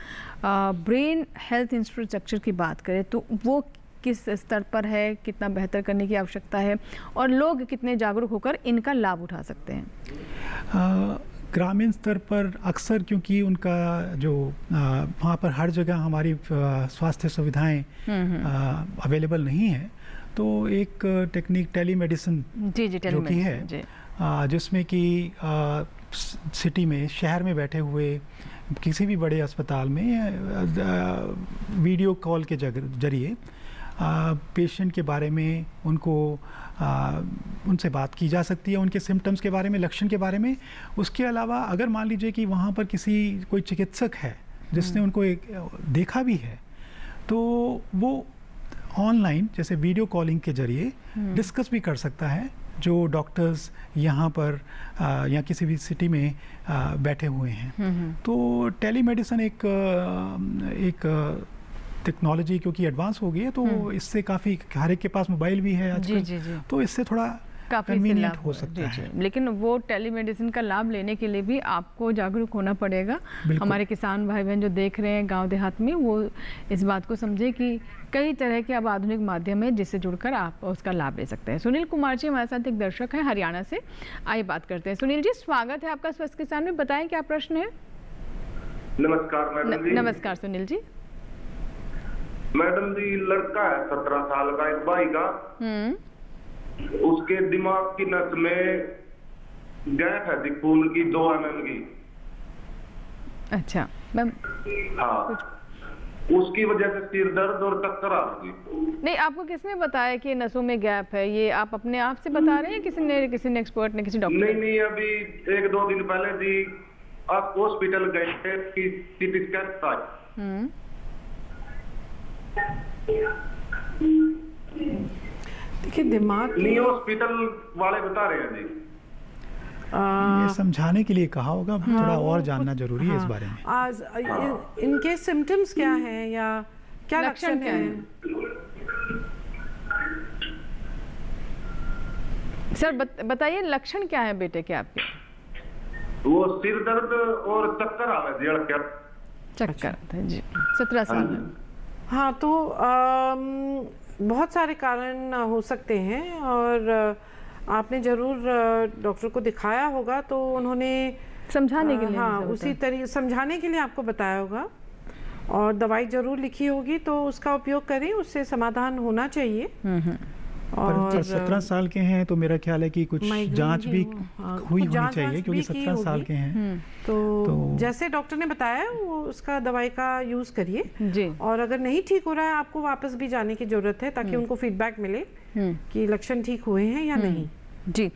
ब्रेन हेल्थ इंफ्रास्ट्रक्चर की बात करें तो वो किस स्तर पर है, कितना बेहतर करने की आवश्यकता है और लोग कितने जागरूक होकर इनका लाभ उठा सकते हैं? ग्रामीण स्तर पर अक्सर, क्योंकि उनका जो वहाँ पर हर जगह हमारी स्वास्थ्य सुविधाएं अवेलेबल नहीं है, तो एक टेक्निक टेलीमेडिसिन जो कि है, जिसमें कि सिटी में, शहर में बैठे हुए किसी भी बड़े अस्पताल में वीडियो कॉल के जरिए पेशेंट के बारे में उनसे बात की जा सकती है, उनके सिम्टम्स के बारे में, लक्षण के बारे में। उसके अलावा अगर मान लीजिए कि वहाँ पर कोई चिकित्सक है जिसने उनको देखा भी है, तो वो ऑनलाइन जैसे वीडियो कॉलिंग के जरिए डिस्कस भी कर सकता है जो डॉक्टर्स यहाँ पर या किसी भी सिटी में बैठे हुए हैं। तो टेलीमेडिसिन एक टेक्नोलॉजी क्योंकि एडवांस हो गई है, तो इससे काफ़ी, हर एक के पास मोबाइल भी है आजकल, तो इससे थोड़ा कन्वीनियंट हो सकता है। लेकिन वो टेलीमेडिसिन का लाभ लेने के लिए भी आपको जागरूक होना पड़ेगा। हमारे किसान भाई बहन जो देख रहे हैं गांव देहात में, वो इस बात को समझे कि कई तरह के अब आधुनिक माध्यम है जिससे जुड़कर आप उसका लाभ ले सकते हैं। सुनील कुमार जी हमारे साथ एक दर्शक हैं हरियाणा से, आइए बात करते हैं। सुनील जी, स्वागत है आपका स्वस्थ किसान में, बताएं क्या प्रश्न है? नमस्कार मैडम जी। नमस्कार सुनील जी। मैडम जी, लड़का है 17 साल का, एक भाई का, उसके दिमाग की नस में गैप है खून की 2 mm की। अच्छा मैम। हाँ, उसकी वजह से सिर दर्द और चक्कर आ रही। नहीं, आपको किसने बताया कि नसों में गैप है? ये आप अपने आप से बता रहे हैं, किसी ने एक्सपर्ट ने, किसी डॉक्टर? नहीं, अभी 1-2 दिन पहले जी आप हॉस्पिटल गए थे कि सीटी स्कैन था। देखिए दिमाग नहीं, हॉस्पिटल वाले बता रहे हैं जी। ये समझाने के लिए कहा होगा, थोड़ा और जानना जरूरी है इस बारे में। आज इनके सिम्टम्स क्या हैं या क्या लक्षण हैं? सर बताइए लक्षण क्या है बेटे के आपके? वो सिर दर्द और चक्कर आ रहे हैं। चक्कर जी, 17 साल में। हाँ, तो बहुत सारे कारण हो सकते हैं, और आपने ज़रूर डॉक्टर को दिखाया होगा, तो उन्होंने समझाने के लिए, हाँ, उसी तरीके समझाने के लिए आपको बताया होगा और दवाई ज़रूर लिखी होगी, तो उसका उपयोग करें, उससे समाधान होना चाहिए। और 17 साल के हैं तो मेरा ख्याल है कि कुछ जांच भी हुई होनी चाहिए, क्योंकि 17 साल के हैं। तो जैसे डॉक्टर ने बताया वो उसका दवाई का यूज़ करिए, और अगर नहीं ठीक हो रहा है आपको वापस भी जाने की ज़रूरत है, ताकि उनको फीडबैक मिले कि लक्षण ठीक हुए हैं या नहीं। जी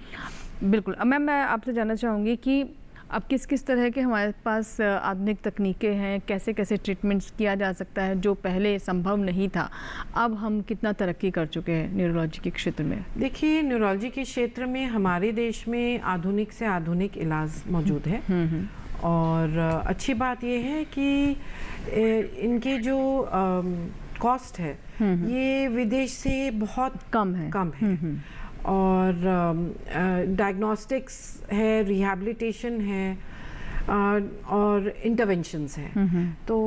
बिल्कुल। अब मैम मैं आपसे जानना चाहूँगी कि अब किस किस तरह के हमारे पास आधुनिक तकनीकें हैं, कैसे कैसे ट्रीटमेंट्स किया जा सकता है जो पहले संभव नहीं था, अब हम कितना तरक्की कर चुके हैं न्यूरोलॉजी के क्षेत्र में? देखिए, न्यूरोलॉजी के क्षेत्र में हमारे देश में आधुनिक से आधुनिक इलाज मौजूद है, और अच्छी बात यह है कि इनके जो कॉस्ट है ये विदेश से बहुत कम है। और डायग्नोस्टिक्स है, रिहैबिलिटेशन है, और इंटरवेंशंस हैं। तो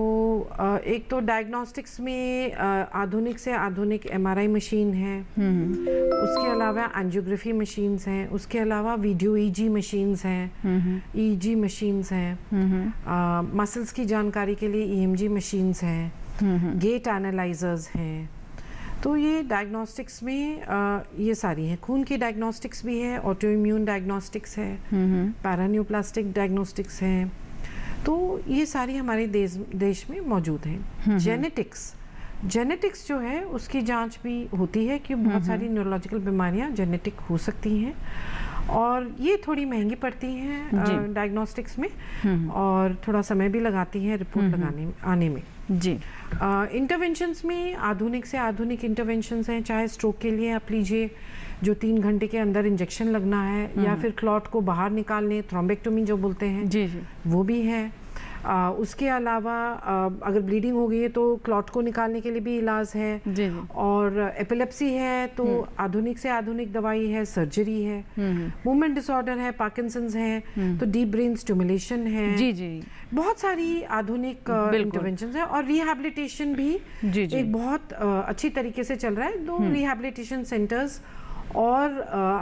एक तो डायग्नोस्टिक्स में आधुनिक से आधुनिक MRI मशीन है, उसके अलावा एंजियोग्राफी मशीन्स हैं, उसके अलावा वीडियो EG मशीन्स हैं, EEG मशीन्स हैं, मसल्स की जानकारी के लिए EMG मशीन्स हैं, गेट एनालाइजर्स हैं। तो ये डायग्नोस्टिक्स में ये सारी हैं। खून की डायग्नोस्टिक्स भी है, ऑटो इम्यून डायग्नोस्टिक्स है, पैरान्यूप्लास्टिक डायग्नोस्टिक्स हैं। तो ये सारी हमारे देश में मौजूद हैं। जेनेटिक्स जो है उसकी जांच भी होती है कि बहुत सारी न्यूरोलॉजिकल बीमारियां जेनेटिक हो सकती हैं, और ये थोड़ी महंगी पड़ती हैं डायग्नोस्टिक्स में, और थोड़ा समय भी लगाती हैं रिपोर्ट आने में। जी इंटरवेंशंस में आधुनिक से आधुनिक इंटरवेंशंस हैं, चाहे स्ट्रोक के लिए आप लीजिए जो 3 घंटे के अंदर इंजेक्शन लगना है, या फिर क्लॉट को बाहर निकालने, थ्रोम्बेक्टोमी जो बोलते हैं, वो भी है। उसके अलावा अगर ब्लीडिंग हो गई है तो क्लॉट को निकालने के लिए भी इलाज है। और एपिलेप्सी है तो आधुनिक से आधुनिक दवाई है, सर्जरी है। मूवमेंट डिसऑर्डर है, पार्किंसंस है तो डीप ब्रेन स्टिमुलेशन है। बहुत सारी आधुनिक इंटरवेंशंस है, और रिहैबिलिटेशन भी एक बहुत अच्छी तरीके से चल रहा है। दो रिहैबिलिटेशन सेंटर्स और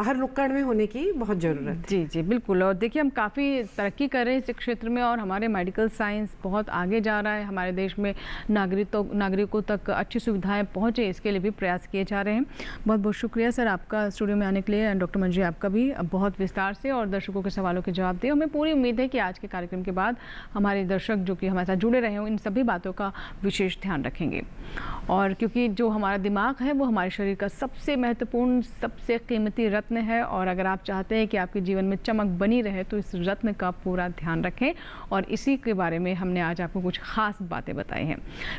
हर नुक्कड़ में होने की बहुत ज़रूरत है। जी बिल्कुल। और देखिए, हम काफ़ी तरक्की कर रहे हैं इस क्षेत्र में, और हमारे मेडिकल साइंस बहुत आगे जा रहा है। हमारे देश में नागरिकों तक अच्छी सुविधाएं पहुंचे, इसके लिए भी प्रयास किए जा रहे हैं। बहुत बहुत शुक्रिया सर आपका स्टूडियो में आने के लिए। डॉक्टर मंजू आपका भी बहुत विस्तार से और दर्शकों के सवालों के जवाब दिए। हमें पूरी उम्मीद है कि आज के कार्यक्रम के बाद हमारे दर्शक जो कि हमारे साथ जुड़े रहे हों, इन सभी बातों का विशेष ध्यान रखेंगे। और क्योंकि जो हमारा दिमाग है वो हमारे शरीर का सबसे महत्वपूर्ण, सबसे कीमती रत्न है, और अगर आप चाहते हैं कि आपके जीवन में चमक बनी रहे तो इस रत्न का पूरा ध्यान रखें। और इसी के बारे में हमने आज आपको कुछ खास बातें बताई हैं।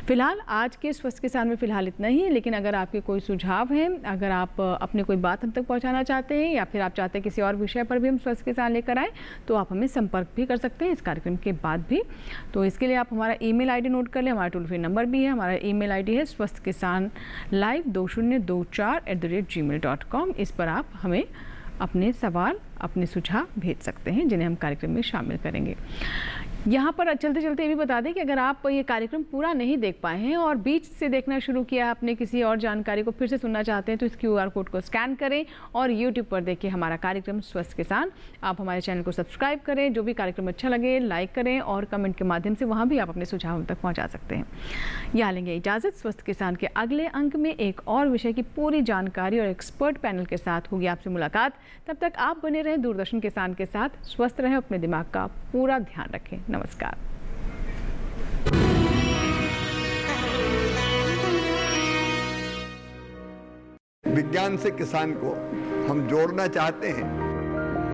फिलहाल आज के स्वस्थ किसान में फिलहाल इतना ही, लेकिन अगर आपके कोई सुझाव हैं, अगर आप अपने कोई बात हम तक पहुंचाना चाहते हैं, या फिर आप चाहते हैं किसी और विषय पर भी हम स्वस्थ किसान लेकर आए, तो आप हमें संपर्क भी कर सकते हैं इस कार्यक्रम के बाद भी। तो इसके लिए आप हमारा ईमेल आईडी नोट कर लें, हमारा टोल फ्री नंबर भी है। हमारा ईमेल आईडी है swasthkisanlive2024@gmail.com। इस पर आप हमें अपने सवाल, अपने सुझाव भेज सकते हैं, जिन्हें हम कार्यक्रम में शामिल करेंगे। यहाँ पर चलते चलते ये भी बता दें कि अगर आप ये कार्यक्रम पूरा नहीं देख पाए हैं और बीच से देखना शुरू किया, आपने किसी और जानकारी को फिर से सुनना चाहते हैं, तो इस QR कोड को स्कैन करें और YouTube पर देखिए हमारा कार्यक्रम स्वस्थ किसान। आप हमारे चैनल को सब्सक्राइब करें, जो भी कार्यक्रम अच्छा लगे लाइक करें, और कमेंट के माध्यम से वहाँ भी आप अपने सुझाव हम तक पहुँचा सकते हैं। यहाँ लेंगे इजाज़त। स्वस्थ किसान के अगले अंक में एक और विषय की पूरी जानकारी और एक्सपर्ट पैनल के साथ होगी आपसे मुलाकात। तब तक आप बने रहें दूरदर्शन किसान के साथ। स्वस्थ रहें, अपने दिमाग का पूरा ध्यान रखें। नमस्कार। विज्ञान से किसान को हम जोड़ना चाहते हैं